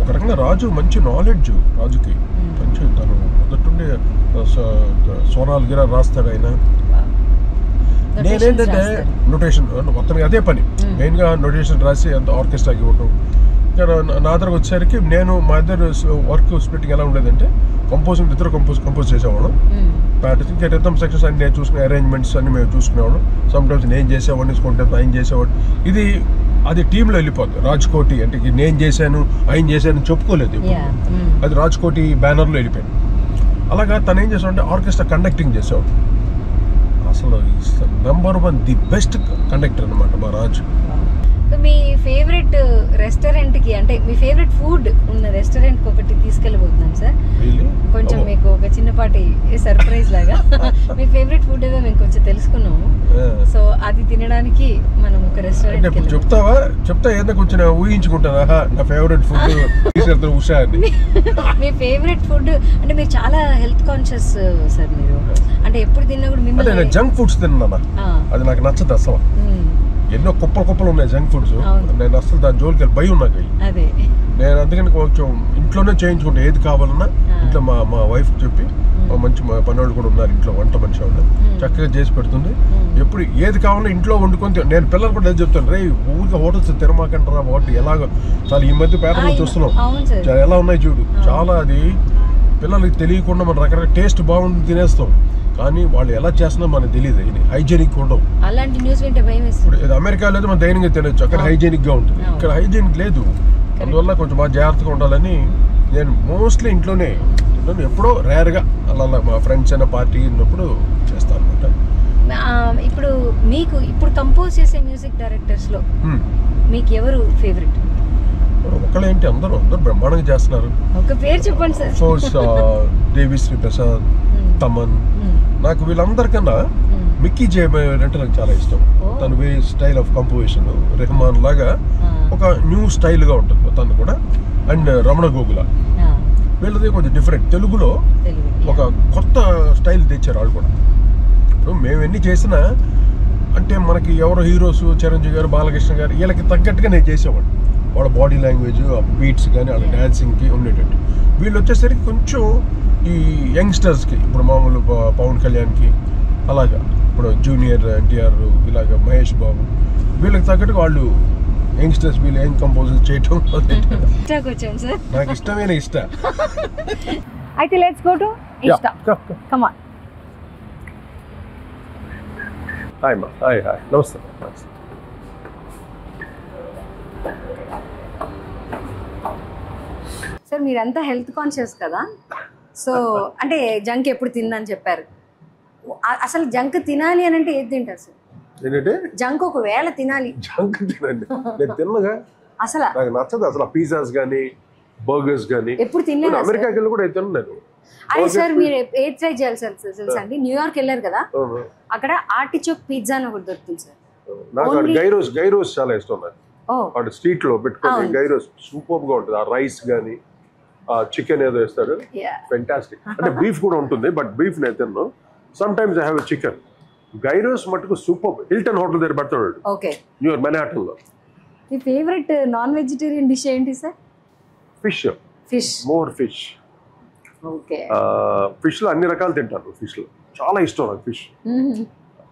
ఒక రకంగా రాజు మంచి నాలెడ్జ్, రాజుకి మంచి తను మొదటుండే స్వరాలు గిరా రాస్తాడు ఆయన. నేనేంటంటే నోటేషన్ మొత్తానికి అదే పని, మెయిన్గా నోటేషన్ రాసి అంత ఆర్కెస్ట్రాకి ఇవ్వటం. నా దగ్గరకు వచ్చేసరికి నేను మా ఇద్దరు వర్క్ స్ప్లిట్టింగ్ ఎలా ఉండేదంటే కంపోజింగ్ ఇద్దరు కంపోజ్ చేసేవాళ్ళం. ప్యాటర్న్స్ ఇంకా రిథమ్ సెక్షన్స్ అన్ని నేను చూసుకునే, అరేంజ్మెంట్స్ అన్ని మేము చూసుకునేవాళ్ళం. సమ్టైమ్స్ నేను చేసేవాడిని, కొంటే ఆయన చేసేవాడు. అది టీంలో వెళ్ళిపోతుంది. రాజ్కోటి అంటే నేను చేశాను ఆయన చేశాను చెప్పుకోలేదు, అది రాజ్కోటి బ్యానర్లో వెళ్ళిపోయింది. అలాగా తను ఏం చేసాడు అంటే ఆర్కెస్ట్రా కండక్టింగ్ చేసేవాడు. అసలు #1 ది బెస్ట్ కండక్టర్ అనమాట మా రాజు. మీ ఫేవరెట్ రెస్టారెంట్కి అంటే మీ ఫేవరెట్ ఫుడ్ ఉన్న రెస్టారెంట్కి ఒకటి తీసుకెళ్ళబోతున్నాను సార్. కొంచెం మీకు ఒక చిన్నపాటి సర్ప్రైజ్ లాగా మీ ఫేవరెట్ ఫుడ్ ఏదో మేము కొంచెం తెలుసుకున్నాము. సో అది తినడానికి మనం ఒక రెస్టారెంట్ చెప్తా ఏదో కొంచెం ఊహించుకుంటాను నా ఫేవరెట్ ఫుడ్ ఉషా అని. మీ ఫేవరెట్ ఫుడ్ అంటే మీరు చాలా హెల్త్ కాన్షియస్ సార్. మీరు అంటే ఎప్పుడు తిన్నా కూడా మిమ్మల్ని జంక్ ఫుడ్స్ తిన్నా, అది నాకు నచ్చదు అసలు. ఎన్నో కుప్పలు ఉన్నాయి జంక్ ఫుడ్స్. నేను అసలు దాని జోలికి వెళ్ళి భయం నాకు. నేను అందుకని కొంచెం ఇంట్లోనే చేయించుకుంటా ఏది కావాలన్నా. ఇంట్లో మా వైఫ్ చెప్పి మంచి పనివాళ్ళు కూడా ఉన్నారు ఇంట్లో, వంట మనిషి వాళ్ళు చక్కగా చేసి పెడుతుంది. ఎప్పుడు ఏది కావాలన్నా ఇంట్లో వండుకొని నేను పిల్లలు కూడా ఏది చెప్తాను, రే ఊరికే హోటల్స్ తినమాకండి రా వాటి ఎలాగో. చాలా ఈ మధ్య పేపర్లో చూస్తున్నాం ఎలా ఉన్నాయి చూడు. చాలా అది పిల్లలకి తెలియకుండా మన రకరకాల టేస్ట్ బాగుంది తినేస్తాం, కానీ వాళ్ళు ఎలా చేస్తున్నా మనకు తెలియదు. హైజీనిక్ ఉండవు. అలాంటి న్యూస్ వింటే భయం వేస్తుంది. ఇప్పుడు అమెరికాలో అయితే మనం ధైర్యంగా తినొచ్చు, అక్కడ హైజీనిక్ గా ఉంటుంది, ఇక్కడ హైజీనిక్ లేదు. అందువల్ల కొంచెం బాగా జాగ్రత్తగా ఉండాలని నేను మోస్ట్లీ ఇంట్లోనే ఎప్పుడో రేర్గా అలా మా ఫ్రెండ్స్ అయినా పార్టీ ఉన్నప్పుడు చేస్తాను అనమాట. ఇప్పుడు మీకు ఇప్పుడు కంపోజ్ చేసే మ్యూజిక్ డైరెక్టర్స్ లో మీకు ఎవరు ఫేవరెట్? ఒకళ్ళేంటి, అందరూ బ్రహ్మాండంగా చేస్తున్నారు. ఒక పేరు చెప్పండి సార్. ఫోర్స్ దేవిశ్రీ ప్రసాద్, తమన్. నాకు వీళ్ళందరికన్నా మిక్కీ జే అంటే నాకు చాలా ఇష్టం. తను వేరే స్టైల్ ఆఫ్ కంపోజిషన్, రెహమాన్ లాగా ఒక న్యూ స్టైల్గా ఉంటుంది తను కూడా. అండ్ రమణ గోగుల, వీళ్ళది కొంచెం డిఫరెంట్. తెలుగులో ఒక కొత్త స్టైల్ తెచ్చారు వాళ్ళు కూడా. ఇప్పుడు మేము ఎన్ని చేసినా అంటే మనకి ఎవరో హీరోస్ చిరంజీవి గారు, బాలకృష్ణ గారు వీళ్ళకి తగ్గట్టుగా నేను చేసేవాడు. వాళ్ళ బాడీ లాంగ్వేజ్, ఆ బీట్స్ కానీ వాళ్ళ డ్యాన్సింగ్కి ఉండేటట్టు. వీళ్ళు వచ్చేసరికి కొంచెం ఈ యంగ్స్టర్స్కి, ఇప్పుడు మామూలు పవన్ కళ్యాణ్కి అలాగా, ఇప్పుడు జూనియర్ ఎన్టీఆర్ ఇలాగ మహేష్ బాబు, వీళ్ళకి తగ్గట్టుగా వాళ్ళు యంగ్స్టర్స్ వీళ్ళు ఏం కంపోజ్ చేయటం నాకు ఇష్టమైన ఇష్ట. అయితే లెట్స్ గో టు ఇష్ట. Come on. హాయ్ మా. హాయ్ నమస్తే. సార్ మీరంతా హెల్త్ కాన్షియస్ కదా, సో అంటే జంక్ ఎప్పుడు తిందని చెప్పారు. అసలు జంక్ తినాలి అని అంటే ఏది తింటారు సార్? ఏంటంటే జంక్ ఒకవేళ తినాలి, జంక్ తినండి. నేను తిన్నగా అసలు నాకు నచ్చదు అసలు. పిజ్జాస్ కానీ బర్గర్స్ కానీ ఎప్పుడు తినలేదు. అమెరికాకి వెళ్ళి కూడా తిన్నాను. అదే సార్ మీరు ఏది ట్రై చేయాలి సార్ తెలుసా అండి? న్యూయార్క్ వెళ్ళారు కదా, అక్కడ ఆర్టిచోక్ పిజ్జా అని ఒకటి దొరుకుతుంది సార్. నాకు గైరోస్ చాలా ఇష్టం. నాకు స్ట్రీట్ లో పెట్టుకొని గైరోస్ సూపర్ గా ఉంటుంది. ఆ రైస్ కానీ ఆ చికెన్ ఏదో వేస్తాడు, ఫెంటాస్టిక్. అంటే బీఫ్ కూడా ఉంటుంది, బట్ బీఫ్ నేను తిన్నాను. Some times I have chicken. Gyros మటుకు సూపర్. హిల్టన్ హోటల్ దగ్గర పెడతాడు న్యూయార్క్ మెన్హాటన్ లో. మీ ఫేవరెట్ నాన్ వెజిటేరియన్ డిష్ ఏంటి sir? Fish. More fish. Fish లో అన్ని రకాలు తింటాను. ఫిష్ లో చాలా ఇష్టం నాకు ఫిష్.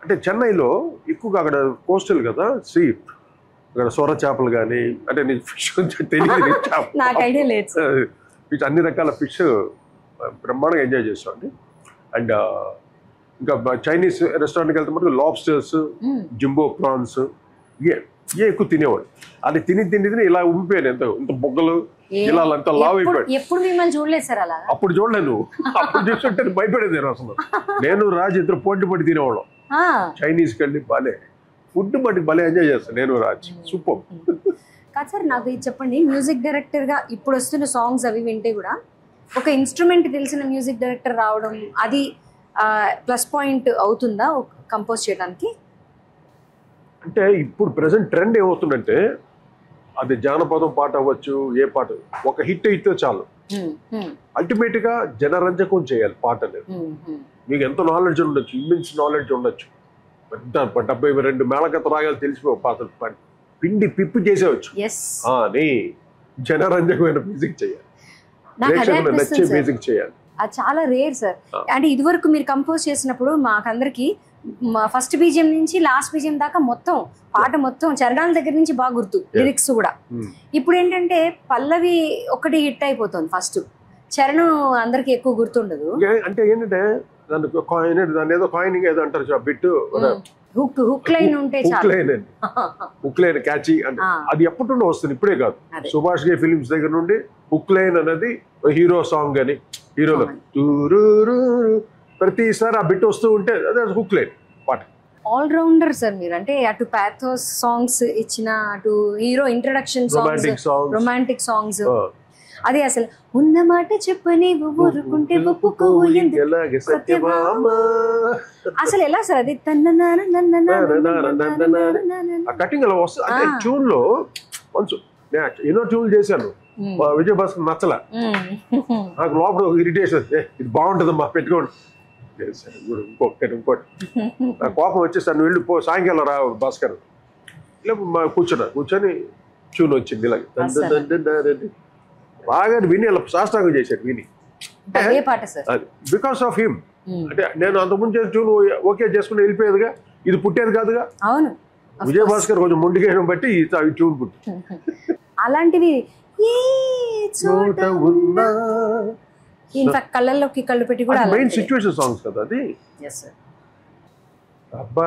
అంటే చెన్నైలో ఎక్కువగా అక్కడ కోస్టల్ కదా, సీ అక్కడ సొర చేపలు కానీ, అంటే నీకు ఫిష్ తెలియదు, నాకు ఐడియా లేదు. ఫిష్ అన్ని రకాల ఫిష్ బ్రహ్మాండంగా ఎంజాయ్ చేస్తామండి. అండ్ ఇంకా చైనీస్ రెస్టారెంట్కి వెళ్తే మటుకు లాబ్స్టర్స్, జింబో ప్రాన్స్ ఇవే ఎక్కువ తినేవాడు. అది తిని ఇలా ఉండిపోయాను, ఇంత బొగ్గలు ఇలా అంత లావ్ అయిపోయాడు. ఎప్పుడు మిమ్మల్ని చూడలేదు సార్ అలా? అప్పుడు చూడలేదు, అప్పుడు చూస్తుంటే భయపడేది అసలు. నేను రాజు ఇద్దరు పోటీ తినేవాళ్ళం చైనీస్కి వెళ్ళి. భలే ఫుడ్ బట్టి భలే ఎంజాయ్ చేస్తాను నేను రాజు, సూపర్. కాదు సార్, నాకు ఇది చెప్పండి, మ్యూజిక్ డైరెక్టర్గా ఇప్పుడు వస్తున్న సాంగ్స్ అవి వింటే కూడా ఒక ఇన్స్ట్రుమెంట్ తెలిసిన మ్యూజిక్ డైరెక్టర్ రావడం అది ప్లస్ పాయింట్ అవుతుందా కంపోజ్ చేయడానికి? అంటే ఇప్పుడు ప్రెసెంట్ ట్రెండ్ ఏమవుతుందంటే, అది జానపదం పాట అవ్వచ్చు, ఏ పాట, ఒక హిట్ అయితే చాలు. అల్టిమేట్ గా జనరంజకం చేయాలి పాట అనేది. మీకు ఎంత నాలెడ్జ్ ఉండొచ్చు, ఇమ్మెన్స్ నాలెడ్జ్ ఉండొచ్చు, పెద్ద 72 మేళకత రాగాలు తెలిసిపోయి పాటలు పిండి పిప్పి చేసేవచ్చు. అని జనరంజకమైన మ్యూజిక్ చేయాలి, ప్రేక్షకులకు నచ్చే మ్యూజిక్ చేయాలి. అది చాలా రేర్ సార్. అంటే ఇదివరకు మీరు కంపోజ్ చేసినప్పుడు మాకందరికి ఫస్ట్ బీజియం నుంచి లాస్ట్ బీజియం దాకా మొత్తం పాట మొత్తం చరణాల దగ్గర నుంచి బాగా గుర్తు, లిరిక్స్ కూడా. ఇప్పుడు ఏంటంటే పల్లవి ఒకటి హిట్ అయిపోతుంది, ఫస్ట్ చరణం అందరికి ఎక్కువ గుర్తుండదు. అంటే ఏంటంటే దాని ఏదో కాయినింగ్ ఏదో అంటారు, బిట్ హుక్ లైన్ ఉంటే హుక్ లైన్ క్యాచీ అంటే అది ఎప్పటి నుండి వస్తుంది, ఇప్పుడే కాదు. సుభాష్ గే ఫిలిమ్స్ దగ్గర నుండి హుక్ లైన్ అనేది హీరో సాంగ్ అని, హీరోలో ప్రతిసారి ఆ బిట్ వస్తూ ఉంటే అదే హుక్ లైన్ పాట. ఆల్ రౌండర్ సార్ మీరు. అంటే అటు పాథోస్ సాంగ్స్ ఇచ్చిన, అటు hero introduction songs, romantic songs, అదే అసలు ఉన్న మాట చెప్పని ఊరుకుంటే ఒప్పుకోవు అసలు ఎలా సార్ అది కటింగ్ అలా వస్తుంది. అంటే ట్యూన్ లో కొంచెం ఎన్నో ట్యూన్లు చేశాను, విజయ్ భాస్కర్ నచ్చలే, నాకు లోపల ఇరిటేషన్, ఇది బాగుంటుందమ్మా పెట్టుకోండి, ఇంకోటి కోపం వచ్చేసి నువ్వు వెళ్ళి సాయంకాలం రా భాస్కర్, ఇలా కూర్చొని ట్యూన్ వచ్చింది ఇలాగ బాగా విని అలా శాస్త్రాంగం చేశాడు విని. Because of him. అంటే నేను అంతకుముందు చేసిన ట్యూన్ ఓకే చేసుకుని వెళ్ళిపోయేదిగా, ఇది పుట్టేది కాదుగా. అవును, విజయ్ భాస్కర్ కొంచెం ముందుకేయడం బట్టి ఈ ట్యూన్ పుట్టి. అలాంటివి ఇన్ఫాక్ట్ కళ్ళల్లోకి కళ్ళు పెట్టి కూడా మెయిన్ సిచ్యువేషన్ సాంగ్స్ కదా అది. అబ్బా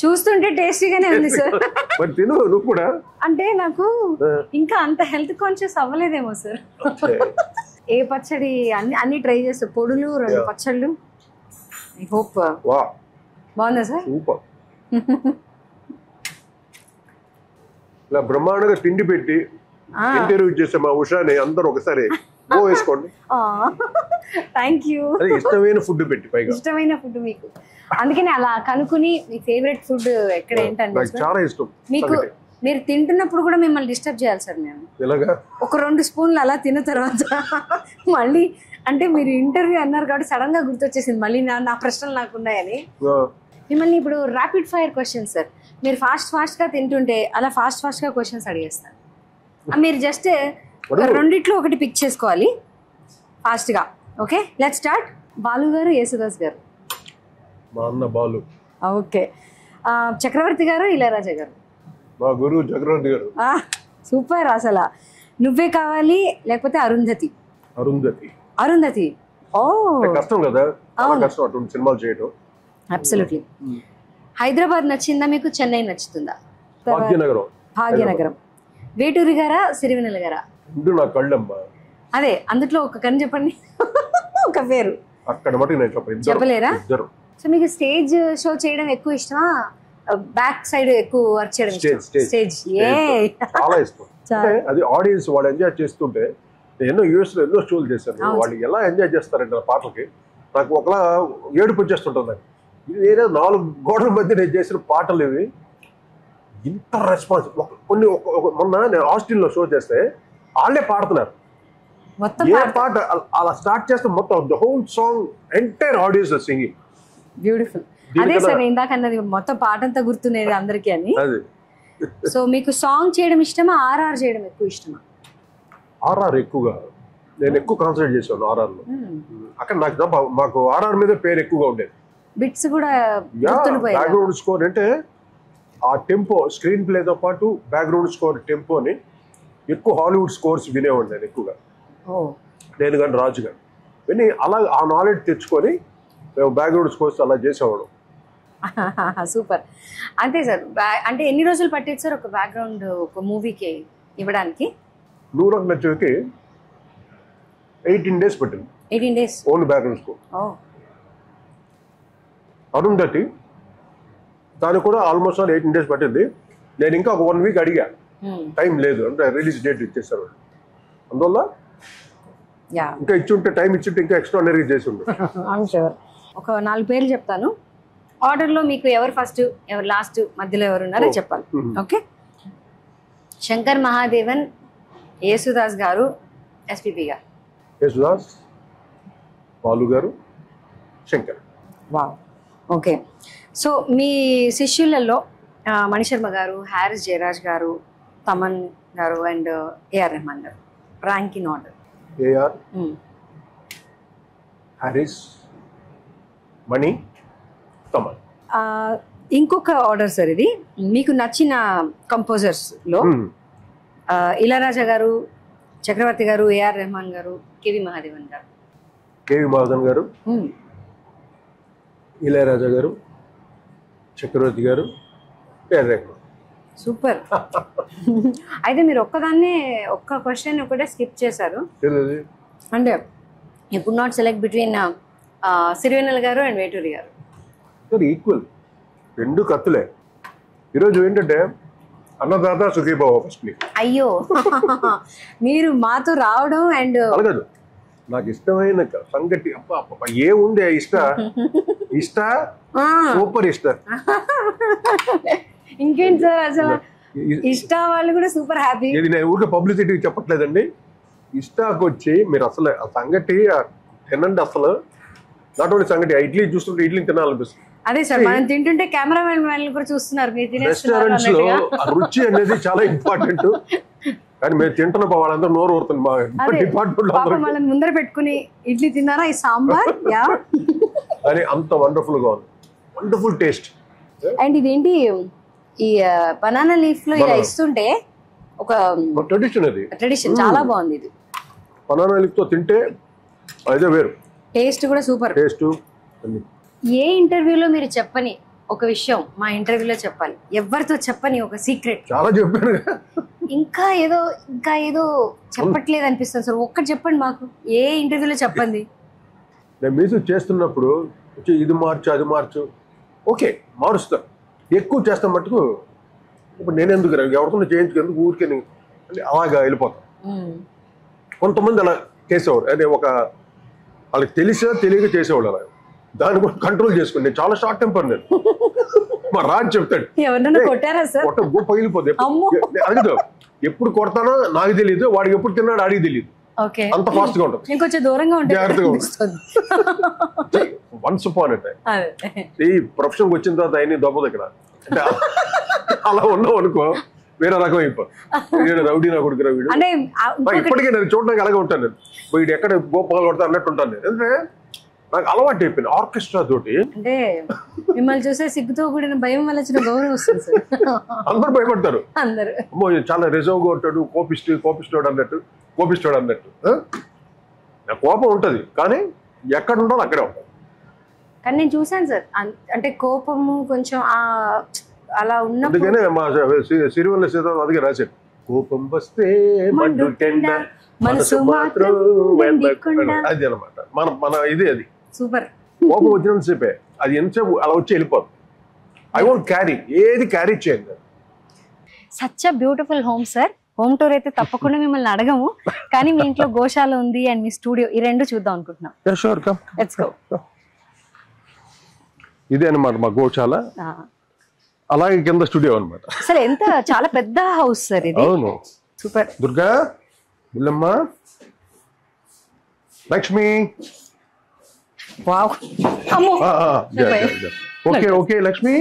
చూస్తుంటే టేస్టీగానే ఉంది సార్. మరి తిను నువ్వు కూడా. అంటే నాకు ఇంకా అంత హెల్త్ కాన్షియస్ అవ్వలేదేమో సార్. ఏ పచ్చడి అన్ని ట్రై చేస్తా, పొడులు 2 పచ్చళ్ళు. ఐ హోప్ బాగుందా సార్? సూపర్. ఇలా బ్రహ్మాండంగా తిండి పెట్టి ఇంటర్వ్యూ చేసే మా ఉషాని అందరూ ఒకసారి వేసుకోండి. Thank you. ఇష్టమైన ఫుడ్ పెట్టి, పైగా ఇష్టమైన ఫుడ్ మీకు, అందుకని అలా కనుక్కుని మీ ఫేవరెట్ ఫుడ్ ఎక్కడ ఏంటంటే చాలా ఇష్టం. మీకు మీరు తింటున్నప్పుడు కూడా మిమ్మల్ని డిస్టర్బ్ చేయాలి సార్ మేము. ఒక 2 స్పూన్లు అలా తిన్న తర్వాత మళ్ళీ, అంటే మీరు ఇంటర్వ్యూ అన్నారు కాబట్టి సడన్ గా గుర్తొచ్చేసింది మళ్ళీ నా ప్రశ్నలు నాకు ఉన్నాయని. మిమ్మల్ని ఇప్పుడు ర్యాపిడ్ ఫైర్ క్వశ్చన్స్ సార్. మీరు ఫాస్ట్ గా తింటుంటే అలా ఫాస్ట్ గా క్వశ్చన్స్ అడిగేస్తారు. మీరు జస్ట్ రెండిట్లో ఒకటి పిక్ చేసుకోవాలి ఫాస్ట్ గా. Okay, let's start. బాలు గారు, యేసుదాస్ గారు? మా అన్న బాలు. ఓకే. చక్రవర్తి గారు, ఇళయరాజా గారు? మా గురువు చక్రవర్తి గారు. సూపర్. అసలు నువ్వే కావాలి లేకపోతే అరుంధతి? అరుంధతి. ఓ కష్టం కదా, కష్టం అటువంటి సినిమాలు చేయడం. అబ్సల్యూట్లీ. హైదరాబాద్ నచ్చిందా మీకు, చెన్నై నచ్చుతుందా? భాగ్యనగరం. వేటూరి గారా, సిరివెన్నెల గారా? నా కళ్ళమ్మా. అదే, అందులో ఒక కన్ను చెప్పండి, ఒక పేరు. అక్కడ మటుకు నేను చెప్పలేరా? సో మీకు స్టేజ్ షో చేయడం ఎక్కువ ఇష్టమా, బ్యాక్ సైడ్ ఎక్కువ వర్క్ చేయడం ఇష్టం? స్టేజ్ చాలా ఇష్టం. అది ఆడియన్స్ వాళ్ళు ఎంజాయ్ చేస్తుంటే, ఎన్నో యూఎస్ లో ఎన్నో షోలు చేశాను, వాళ్ళు ఎలా ఎంజాయ్ చేస్తారంటే ఆ పాటలకి నాకు ఒకలా ఏడుపు వచ్చేస్తుంటుంది. ఇది నేనే 4 గోడల మధ్య నేను చేసిన పాటలు ఇవి, ఇంత రెస్పాన్స్. మొన్న నేను ఆస్టిన్ లో షో చేస్తే వాళ్ళే పాడుతున్నారు, ఏ పాట అలా స్టార్ట్ చేస్తే మొత్తం the whole song entire audience singing. Beautiful. అదే సార్ ఇందాక అన్నది, మొత్తం పాట అంతా గుర్తునేది అందరికీ అని. సో మీకు సాంగ్ చేయడం ఇష్టమా, ఆర్ఆర్ చేయడం ఎక్కువ ఇష్టమా? ఆర్ఆర్ ఎక్కువగా, నేను ఎక్కువ కాన్సన్ట్రేట్ చేశాను ఆర్ఆర్ లో. అక్కడ మాకు ఆర్ఆర్ మీద పేరు ఎక్కువగా ఉండేది. బిట్స్ కూడా గుర్తుండిపోయాయి. బ్యాక్గ్రౌండ్ స్కోర్ అంటే ఆ టెంపో స్క్రీన్ ప్లేతో పాటు బ్యాక్గ్రౌండ్ స్కోర్ టెంపోని ఎక్కువ హాలీవుడ్ స్కోర్స్ వినేవాడిని నేను ఎక్కువగా. నేను కానీ రాజు గారు విని అలా ఆ నాలెడ్జ్ తెచ్చుకొని మేము బ్యాక్గ్రౌండ్ స్కోర్స్ అలా చేసేవాడు. సూపర్. అంతే సార్. అంటే ఎన్ని రోజులు పట్టేది సార్ ఒక బ్యాక్గ్రౌండ్ ఒక మూవీకి ఇవ్వడానికి? నూరకు నచ్చకి 18 days పట్టింది. 18 days only background score. Arundhati దానికి కూడా ఆల్మోస్ట్ 18 days పట్టింది. నేను ఇంకా ఒక 1 week అడిగా, టైం లేదు అంటే రిలీజ్ డేట్ ఇచ్చేస్తారు. అందువల్ల ఇంకా ఇచ్చుంటే టైం ఇచ్చుంటే ఇంకా ఎక్స్ట్రాడనరీ చేసి ఉండే. ఒక 4 పేర్లు చెప్తాను, ఆర్డర్లో మీకు ఎవరు ఫస్ట్ ఎవరు లాస్ట్ మధ్యలో ఎవరు ఉన్నారో చెప్పాలి. ఓకే. శంకర్ మహాదేవన్, యేసుదాస్ గారు, ఎస్పీపీ గారు. యేసుదాస్, బాలు గారు, శంకర్. వావ్. ఓకే. సో మీ శిష్యులలో మణిశర్మ గారు, హారిస్ జయరాజ్ గారు, తమన్ గారు and AR Rahman garu. Rank in order. AR, Harris, Mani, Thaman. ఇంకొక ఆర్డర్ సార్ ఇది. మీకు నచ్చిన కంపోజర్స్లో ఇళయరాజా గారు, చక్రవర్తి గారు, ఏఆర్ రెహమాన్ గారు, కేవి మహాదేవన్ గారు. కేవి మహాదేవన్ గారు, ఇళయరాజా గారు, చక్రవర్తి గారు, ఏఆర్ రెహమాన్. సూపర్. అయితే మీరు ఒక్క క్వశ్చన్ ఒకటే స్కిప్ చేశారు. అంటే you could not select between Sirivennela గారు అండ్ వేటూరి గారు. ఈక్వల్, రెండు కత్తులే. ఈరోజు ఏంటంటే అన్నదాత సుఖీభావ ఫస్ట్. అయ్యో, మీరు మాతో రావడం అండ్ అలాగదు, నాకు ఇష్టమైన సంగతి ఏముంది ఇష్ట సూపర్ ఇష్ట. ఇంకేంటి సార్, అసలు ఇష్ట వాళ్ళు కూడా సూపర్ హ్యాపీ. ఇది నేను ఊరికే పబ్లిసిటీ చెప్పట్లేదండి. ఇష్టాకి వచ్చి మీరు అసలు ఆ సంగటి తినండి. అసలు నాట్ ఓన్లీ సంగటి, ఇడ్లీ చూస్తుంటే ఇడ్లీ తినాలనిపిస్తుంది. అదే సార్, మనం తింటుంటే కెమెరామెన్ వాళ్ళు కూడా చూస్తున్నారు. రెస్టారెంట్స్ లో రుచి అనేది చాలా ఇంపార్టెంట్. కానీ మేము తింటున్న వాళ్ళందరూ నోరు ఊరుతుంది. మా డిపార్ట్మెంట్ వాళ్ళని ముందర పెట్టుకుని ఇడ్లీ తిన్నారా, ఈ సాంబార్ అని అంత వండర్ఫుల్ గా ఉంది. Wonderful taste. అండ్ ఇదేంటి ఈ బనానా లీఫ్ లో ఇలా ఇస్తుంటే ఒక ట్రెడిషన్, అది ట్రెడిషన్ చాలా బాగుంది. ఇది బనానా లీఫ్ తో తింటే అదే వేరు టేస్ట్ కూడా సూపర్. టేస్ట్. ఏ ఇంటర్వ్యూలో మీరు చెప్పని ఒక విషయం మా ఇంటర్వ్యూలో చెప్పాలి, ఎవరితో చెప్పని ఒక సీక్రెట్. చాలా చెప్పాను. ఇంకా ఏదో చెప్పట్లేదు అనిపిస్తుంది సార్, ఒక్కటి చెప్పండి మాకు. ఏ ఇంటర్వ్యూలో చెప్పండి. నేను మ్యూజిక్ చేస్తున్నప్పుడు ఇది మార్చు అది మార్చు, ఓకే మారుస్తా. ఎక్కువ చేస్తాం మటుకు ఇప్పుడు నేను ఎందుకు ఎవరితో చేయించుకెందుకు ఊరికే అలాగా వెళ్ళిపోతాను. కొంతమంది అలా చేసేవారు, అదే ఒక వాళ్ళకి తెలియక చేసేవాళ్ళు అలా. దాన్ని కూడా కంట్రోల్ చేసుకోండి. నేను చాలా షార్ట్ టెంపర్. నేను మా రాజు చెప్తాడు, పగిలిపోతుంది. అడిగితే ఎప్పుడు కొడతానో నాకు తెలియదు, వాడికి ఎప్పుడు తిన్నాడు అడిగి తెలియదు. అంత ఫాస్ట్ గా ఉంటుంది. కొంచెం దూరంగా జాగ్రత్తగా ఉంటుంది. వన్స్ అపాన్ ఎ టైం ఈ ప్రొఫెషన్కి వచ్చిన తర్వాత అయిన దొబ్బ దగ్గర అంటే అలా ఉన్నావు అనుకో, వేరే రకం అయిపోయి రౌడీ నా కొడుకు రౌడీ. ఇప్పటికే నేను చూడడానికి అలాగే ఉంటాను. నేను వీడు ఎక్కడ గోపాలు కొడతా అన్నట్టు ఉంటాను నేను. అంటే నాకు అలవాటు అయిపోయింది ఆర్కెస్ట్రా తోటి. అంటే మిమ్మల్ని చూసే సిగ్గుతో కూడిన భయం వల్ల వచ్చిన గౌరవం వస్తుంది సార్. అందరూ భయపడతారు. అమ్మో చాలా రిజర్వ్ గా ఉంటాడు, కోపిస్టోడు అన్నట్టు. నా కోపం ఉంటది కానీ ఎక్కడ ఉండాలో అక్కడే ఉంటుంది. కానీ నేను చూసాను సార్, అంటే కోపము కొంచెం అలా ఉన్నప్పుడు. అందుకనే మా సిరివెన్నెల సీతారాం అందుకే రాశాడు, కోపం వస్తే మనసు మాత్రం అది అనమాట. మన ఇది అది సూపర్. కోపం వచ్చినంత సేపే, అది ఎంతసేపు అలా వచ్చి వెళ్ళిపోతుంది. ఐ వాంట్ క్యారీ, ఏది క్యారీ చేయండి. Such a beautiful home sir. Home tour అయితే తప్పకుండా మిమ్మల్ని అడగము, కానీ మీ ఇంట్లో గోశాల ఉంది అండ్ మీ స్టూడియో, ఈ రెండు చూద్దాం అనుకుంటున్నాం. Let's go. ఇదే అనమాట మా గోశాల, అలాగే కింద స్టూడియో అనమాట. అసలు ఎంత చాలా పెద్ద హౌస్ సార్ ఇది. అవును, సూపర్. దుర్గా, బుల్లమ్మ, లక్ష్మి. వావ్. అమ్మో. Okay Lakshmi,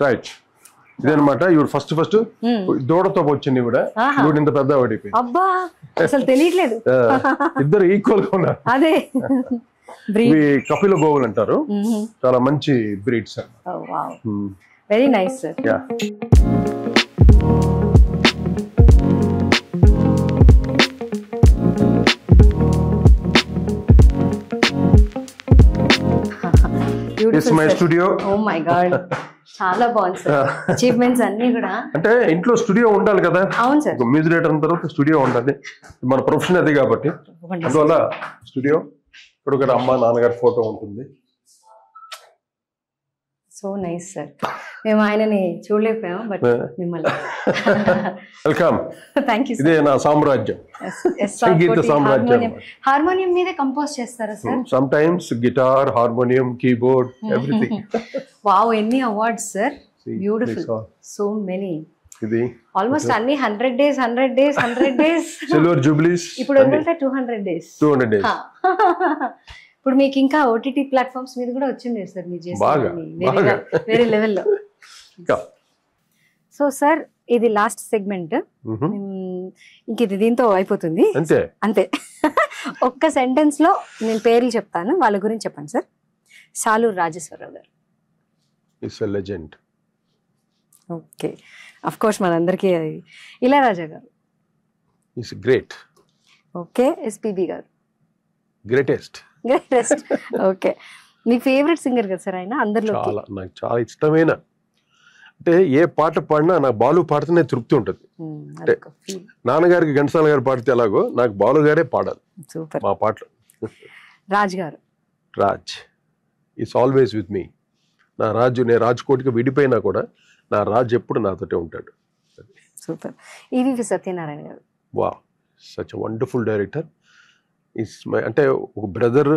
right. ఇదనమాట ఇవి ఫస్ట్ దూడతో వచ్చింది కూడా. ఇవి ఇంత పెద్ద వాడిపోయింది. అబ్బా, అసలు తెలియట్లేదు. ఇద్దరు ఈక్వల్ గా ఉన్నారు. అదే ఇవి కపిల గోవులు అంటారు, చాలా మంచి breeds. Very nice sir. This is my studio. Oh my god, చాలా బాగుంది సార్. అచీవ్మెంట్స్ అన్ని కూడా. అంటే ఇంట్లో స్టూడియో ఉండాలి కదా. అవును సార్. మ్యూజిక్ డైరెక్టర్ అయిన తర్వాత స్టూడియో ఉండాలి, మన ప్రొఫెషన్ అది కాబట్టి. అందువల్ల స్టూడియో. ఇక్కడ ఒక అమ్మ నాన్నగారి ఫోటో ఉంటుంది. So nice sir. మేము ఆయనని చూడలేకపోయాం, బట్ మిమ్మల్ని. వెల్కమ్. Thank you. ఇదే నా సామ్రాజ్యం, సంగీత సామ్రాజ్యం. హార్మోనియం మీదే కంపోజ్ చేస్తారా sir? Some times guitar, harmonium, keyboard, everything. Wow, ఎన్ని awards sir. Beautiful, so many. ఇది ఆల్మోస్ట్ అన్ని 100 days, 100 days, 100 days. Silver jubilees. ఇప్పుడు వదిలితే 200 days. 200 days. ఇప్పుడు మీకు ఇంకా ఓటీటీ ప్లాట్ఫామ్స్ మీద కూడా వచ్చింది సార్ మీరు చేసిన వేరే లెవెల్లో. సో సార్, ఇది లాస్ట్ సెగ్మెంట్. ఇంక ఇది దీంతో అయిపోతుంది అంతే. ఒక్క సెంటెన్స్ లో నేను పేర్లు చెప్తాను, వాళ్ళ గురించి చెప్పండి సార్. సాలూరు రాజేశ్వరరావు గారు. It's a legend. Okay, of course మనందరికీ. ఇళయరాజా గారు. It's great. ఓకే. ఎస్పీబీ గారు. గ్రేటెస్ట్. ఓకే. మీ ఫేవరెట్ సింగర్ కదా సార్ ఆయన అందరిలో? నాకు చాలా ఇష్టమైన, అంటే ఏ పాట పాడినా నాకు బాలు పాడితేనే తృప్తి ఉంటుంది. అంటే నాన్నగారికి ఘంటసాల గారు పాడితే ఎలాగో నాకు బాలు గారే పాడాలి మా పాటలు. రాజ్ గారు. Raj is always with me. నా రాజు, నేను రాజ్కోట్కి విడిపోయినా కూడా నా రాజు ఎప్పుడు నాతోటే ఉంటాడు. సూపర్. ఈవీవి సత్యనారాయణ గారు. వా, such wonderful director. Is my, అంటే ఒక బ్రదర్,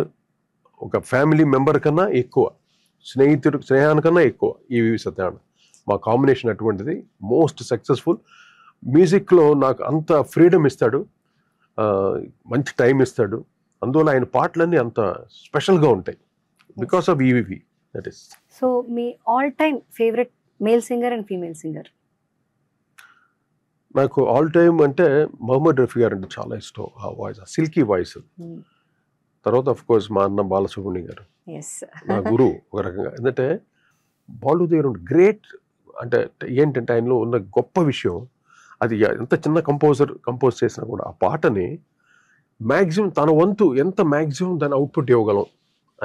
ఒక ఫ్యామిలీ మెంబర్ కన్నా ఎక్కువ, స్నేహానికన్నా ఎక్కువ ఈవీవి సత్యనారాయణ. మా కాంబినేషన్ అటువంటిది. Most successful. మ్యూజిక్లో నాకు అంత ఫ్రీడమ్ ఇస్తాడు, మంచి టైం ఇస్తాడు. అందువల్ల ఆయన పాటలన్నీ అంత స్పెషల్గా ఉంటాయి because of EVV. That is. So me all time favourite male singer and female singer? నాకు ఆల్ టైమ్ అంటే మొహమ్మద్ రఫీ గారు అంటే చాలా ఇష్టం. ఆ వాయిస్, ఆ సిల్కీ వాయిస్. తర్వాత ఆఫ్ కోర్స్ మా అన్న బాలసుబ్రహ్మణ్యం గారు, నా గురువు ఒక రకంగా. ఎందుకంటే బాలు దగ్గర గ్రేట్, అంటే ఏంటంటే ఆయనలో ఉన్న గొప్ప విషయం, అది ఎంత చిన్న కంపోజ్ చేసినా కూడా ఆ పాటని మ్యాక్సిమం తన వంతు ఎంత మ్యాక్సిమం దాని అవుట్పుట్ ఇవ్వగలం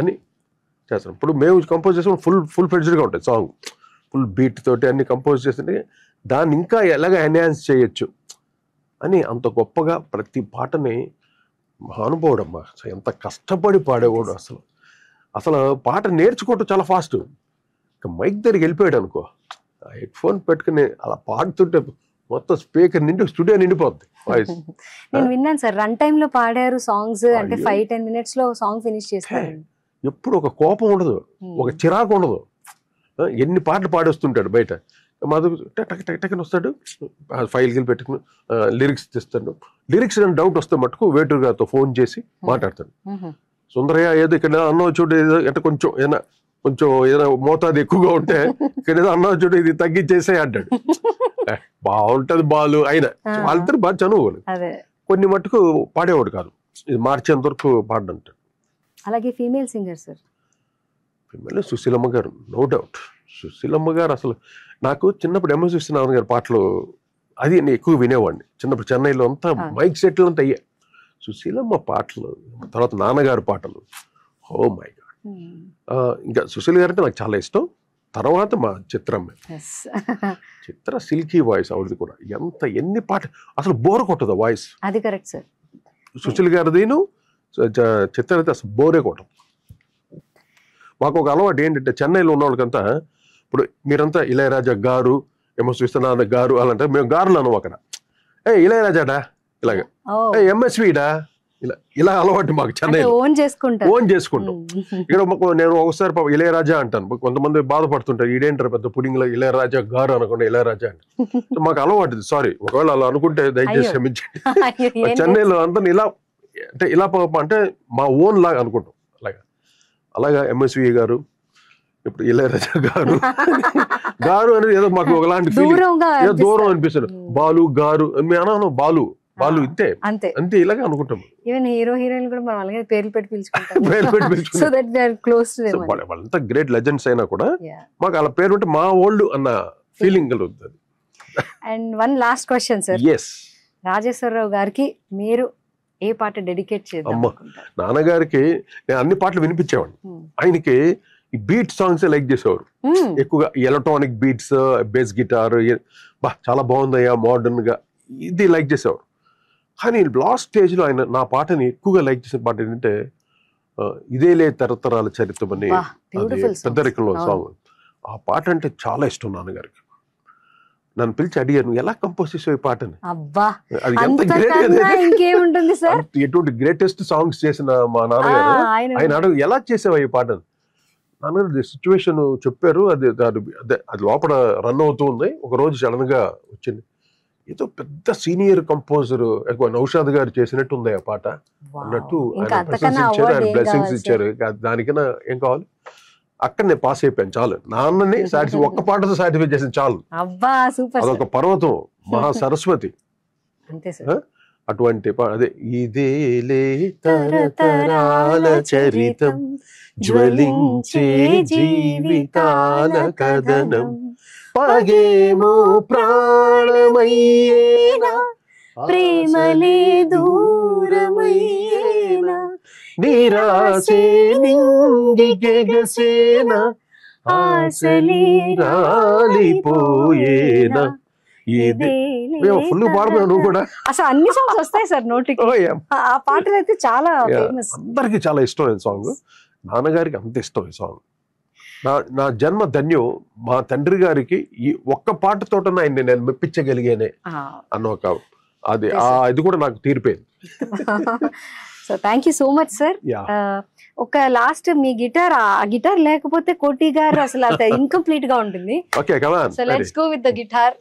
అని చేస్తాం. ఇప్పుడు మేము కంపోజ్ చేసాం, ఫుల్ ఫ్లెడ్జ్డ్గా ఉంటుంది సాంగ్, ఫుల్ బీట్ తోటి అన్ని కంపోజ్ చేస్తుంటే దాన్ని ఇంకా ఎలాగ ఎన్హాన్స్ చేయొచ్చు అని అంత గొప్పగా ప్రతి పాటని మహానుభావుడు అమ్మా. ఎంత కష్టపడి పాడేవాడు. అసలు పాట నేర్చుకోవటం చాలా ఫాస్ట్. ఇక మైక్ దగ్గరికి వెళ్ళిపోయాడు అనుకో, హెడ్ ఫోన్ పెట్టుకుని అలా పాడుతుంటే మొత్తం స్పీకర్ నిండి స్టూడియో నిండిపోద్ది వాయిస్. నేను విన్నాను సార్, రన్ టైమ్ లో పాడారు సాంగ్స్, అంటే 5-10 minutes లో సాంగ్ ఫినిష్ చేస్తారు. ఎప్పుడు ఒక కోపం ఉండదు, ఒక చిరాకు ఉండదు. ఎన్ని పాటలు పాడేస్తుంటాడు బయట. మాధవ్ టక్ వస్తాడు, ఫైల్కి వెళ్ళి పెట్టుకుని లిరిక్స్ తెస్తాడు. లిరిక్స్ అని డౌట్ వస్తే మటుకు వేటూరు గారితో ఫోన్ చేసి మాట్లాడతాడు. సుందరయ్య ఏదో ఇక్కడ అన్నం చూడు, ఏదో అంటే కొంచెం ఏదైనా మోతాదు ఎక్కువగా ఉంటే ఇక్కడ ఏదో అన్నం చూడు ఇది తగ్గించేసే అంటాడు. బాగుంటది బాలు. అయినా వాళ్ళిద్దరు బాగా చనువులు. కొన్ని మటుకు పాడేవాడు కాదు, ఇది మార్చేంత వరకు పాడంటాడు. అలాగే female singer sir? Female Susheelamma గారు, నో డౌట్. సుశీలమ్మ గారు అసలు నాకు చిన్నప్పుడు ఎంఎస్ విశ్వనాథన్ గారి పాటలు అది నేను ఎక్కువ వినేవాడిని. చిన్నప్పుడు చెన్నైలో అంతా మైక్ సెట్లు అంతా అయ్యాయి. సుశీలమ్మ పాటలు, తర్వాత నాన్నగారి పాటలు, ఓ మై గాడ్. ఇంకా సుశీల్ గారు అంటే నాకు చాలా ఇష్టం. తర్వాత మా చిత్రమ్మ, చిత్ర సిల్కీ వాయిస్ ఆవిడది కూడా. ఎన్ని పాట అసలు బోర్ కొట్టదు వాయిస్. అది కరెక్ట్ సార్. సుశీల్ గారిదిను చిత్ర అయితే అసలు బోరే కొట్టదు. మాకు ఒక అలవాటు ఏంటంటే చెన్నైలో ఉన్న వాళ్ళకంతా, ఇప్పుడు మీరంతా ఇళయరాజా గారు, ఎంఎస్ విశ్వనాథన్ గారు అలాంటే మేము గారులు అను అక్కడ. ఇళయరాజాడా ఇలాగా, ఎంఎస్విడా ఇలా అలవాటు మాకు చెన్నై. ఓన్ చేసుకుంటాం. ఇక్కడ నేను ఒకసారి ఇళయరాజా అంటాను, కొంతమంది బాధపడుతుంటారు, ఈడేంటారు పెద్ద పుడింగ్లో ఇళయరాజా గారు అనకుండా ఇళయరాజా అంటే. మాకు అలవాటు. సారీ, ఒకవేళ అలా అనుకుంటే దయచేసి క్షమించండి. చెన్నైలో అంతా ఇలా అంటే మా ఓన్ లాగా అనుకుంటాం. అలాగా ఎంఎస్వి గారు, ఇప్పుడు ఇళయరాజా గారు అనేది ఏదో మాకు ఒకలాంటి ఫీలింగ్, ఏదో దూరం అనిపిస్తుంది. బాలు గారు మేము అన్నాను, బాలు వాళ్ళు ఇంతే అంతే అంతే ఇలాగే అనుకుంటాం. ఈవెన్ హీరో హీరోయిన్ కూడా మనం అలాగే పేర్లు పెట్టి పిలుచుకుంటాం. పేరు పెట్టి పిలుచుకుంటాం. So that they are close to them. వాళ్ళంతా గ్రేట్ లెజెండ్స్ అయినా కూడా మాకు అలా పేరు ఉంటే మా ఓల్డ్ అన్న ఫీలింగ్ కలుగుతుంది. And one last question sir, Rajeswara Rao గారికి మీరు ఏ పాట డెడికేట్ చేద్దాం? నాన్నగారికి నేను అన్ని పాటలు వినిపించేవాడిని. ఆయనకి ఈ బీట్ సాంగ్స్ లైక్ చేసేవారు ఎక్కువగా. ఎలక్ట్రానిక్ బీట్స్, బేస్ గిటార్ చాలా బాగుందయ్యా మోడర్న్ గా, ఇది లైక్ చేసేవారు. కానీ లాస్ట్ స్టేజ్ లో ఆయన నా పాటని ఎక్కువగా లైక్ చేసిన పాట ఏంటంటే ఇదేలే తరతరాల చరిత్రం అని పెద్దరికంలో సాంగ్. ఆ పాట అంటే చాలా ఇష్టం నాన్నగారికి. నన్ను పిలిచి అడిగారు ఎలా కంపోజ్ చేసావు ఈ పాటని. అది ఎంత గ్రేట్, ఎటువంటి గ్రేటెస్ట్ సాంగ్స్ చేసిన మా నాన్నగారు. ఆయన అడుగు ఎలా చేసావా ఈ పాటని. నాన్నగారు సిచ్యువేషన్ చెప్పారు. అది లోపల రన్ అవుతూ ఉంది. ఒక రోజు సడన్ గా వచ్చింది, ఏదో పెద్ద సీనియర్ కంపోజర్ నౌషాద్ గారు చేసినట్టు ఉంది ఆ పాట అన్నట్టు. ఆయన ప్రశంస ఇచ్చారు, ఆయన బ్లెస్సింగ్స్ ఇచ్చారు. దానికన్నా ఏం కావాలి. అక్కడ నేను పాస్ అయిపోయాను చాలు. నాన్నని ఒక్క పాటతో సాటిస్ఫై చేసిన చాలు. అదొక పర్వతం, మహా సరస్వతి. అటువంటి అదే ఇదేలే తరతరాల చరితం జ్వలించే జీవితాల కథనం పగేమో ప్రాణమయ్యేనా ప్రేమలే దూరమయ్యేనా నిరాశే నింగిగెగసేనా ఆశలే రాలిపోయేనా. ఫుల్ పాడుతున్నావు నువ్వు కూడా. అసలు అన్ని సాంగ్స్ వస్తాయి సార్ నోటికి. ఆ పాటలు అయితే చాలా ఫేమస్, అందరికి చాలా ఇష్టమైన సాంగ్. నాన్నగారికి అంత ఇష్టం ఈ సాంగ్. నా జన్మ ధన్యం. మా తండ్రి గారికి ఈ ఒక్క పాటతో ఆయన్ని నేను మెప్పించగలిగానే అన్న ఒక ఇది కూడా నాకు తీరిపోయింది. So thank you so much sir. ఒక లాస్ట్ మీ గిటార్, ఆ గిటార్ లేకపోతే కోటి గారు అసలు ఇన్కంప్లీట్ గా ఉంటుంది. Okay come on, so let's go with the guitar.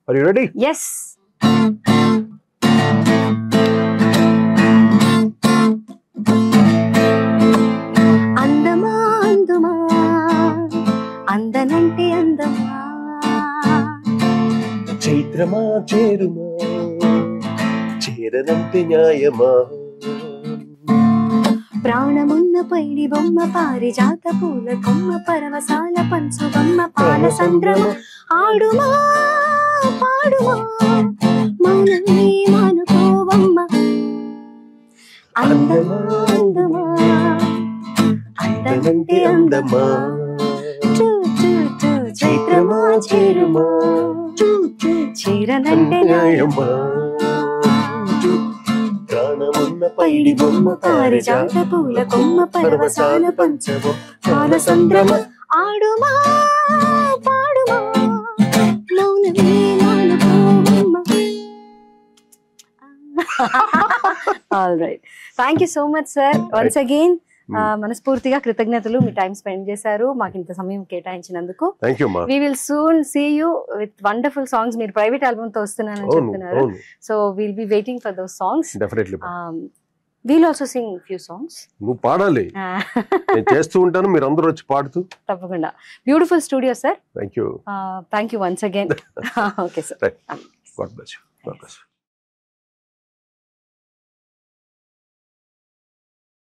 Are you ready? yes. అందమా అందమా అందనంటే అందమా చైత్రమా చేరుమా చేరనంటే న్యాయమా ప్రాణమున్న పైడి బొమ్మ పారిజాత పూల కొమ్మ పరవశాల పంచు బొమ్మ పాల సంద్రమ ఆడుమా పాడుమా మౌనమే మానుకోవమ్మ అందమా అందమా అందనంటే అందమా చైత్రమా చేరుమా చీరనంటే న్యాయమా ప్రాణమున్న పైడి బొమ్మ పారిజాత పూల కొమ్మ పరవశాల పంచము పాల సంద్రమ ఆడుమా పాడుమా మౌనమే మానుకోవమ్మ. All right, thank you so much sir. Once again మనస్ఫూర్తిగా కృతజ్ఞతలు. మీ టైం స్పెండ్ చేశారు, మాకు ఇంత సమయం కేటాయించినందుకు. We will soon see you with wonderful songs. మీరు ప్రైవేట్ ఆల్బమ్ తో వస్తున్నానని చెప్తున్నారు. So will be waiting for those songs. We'll also sing few songs. నువ్వు పాడాలి, నేను చేస్తూ ఉంటాను, మీరు అందరూ వచ్చి పాడుతూ. తప్పకుండా. Beautiful studio sir. Thank you once again. Okay sir. God bless you.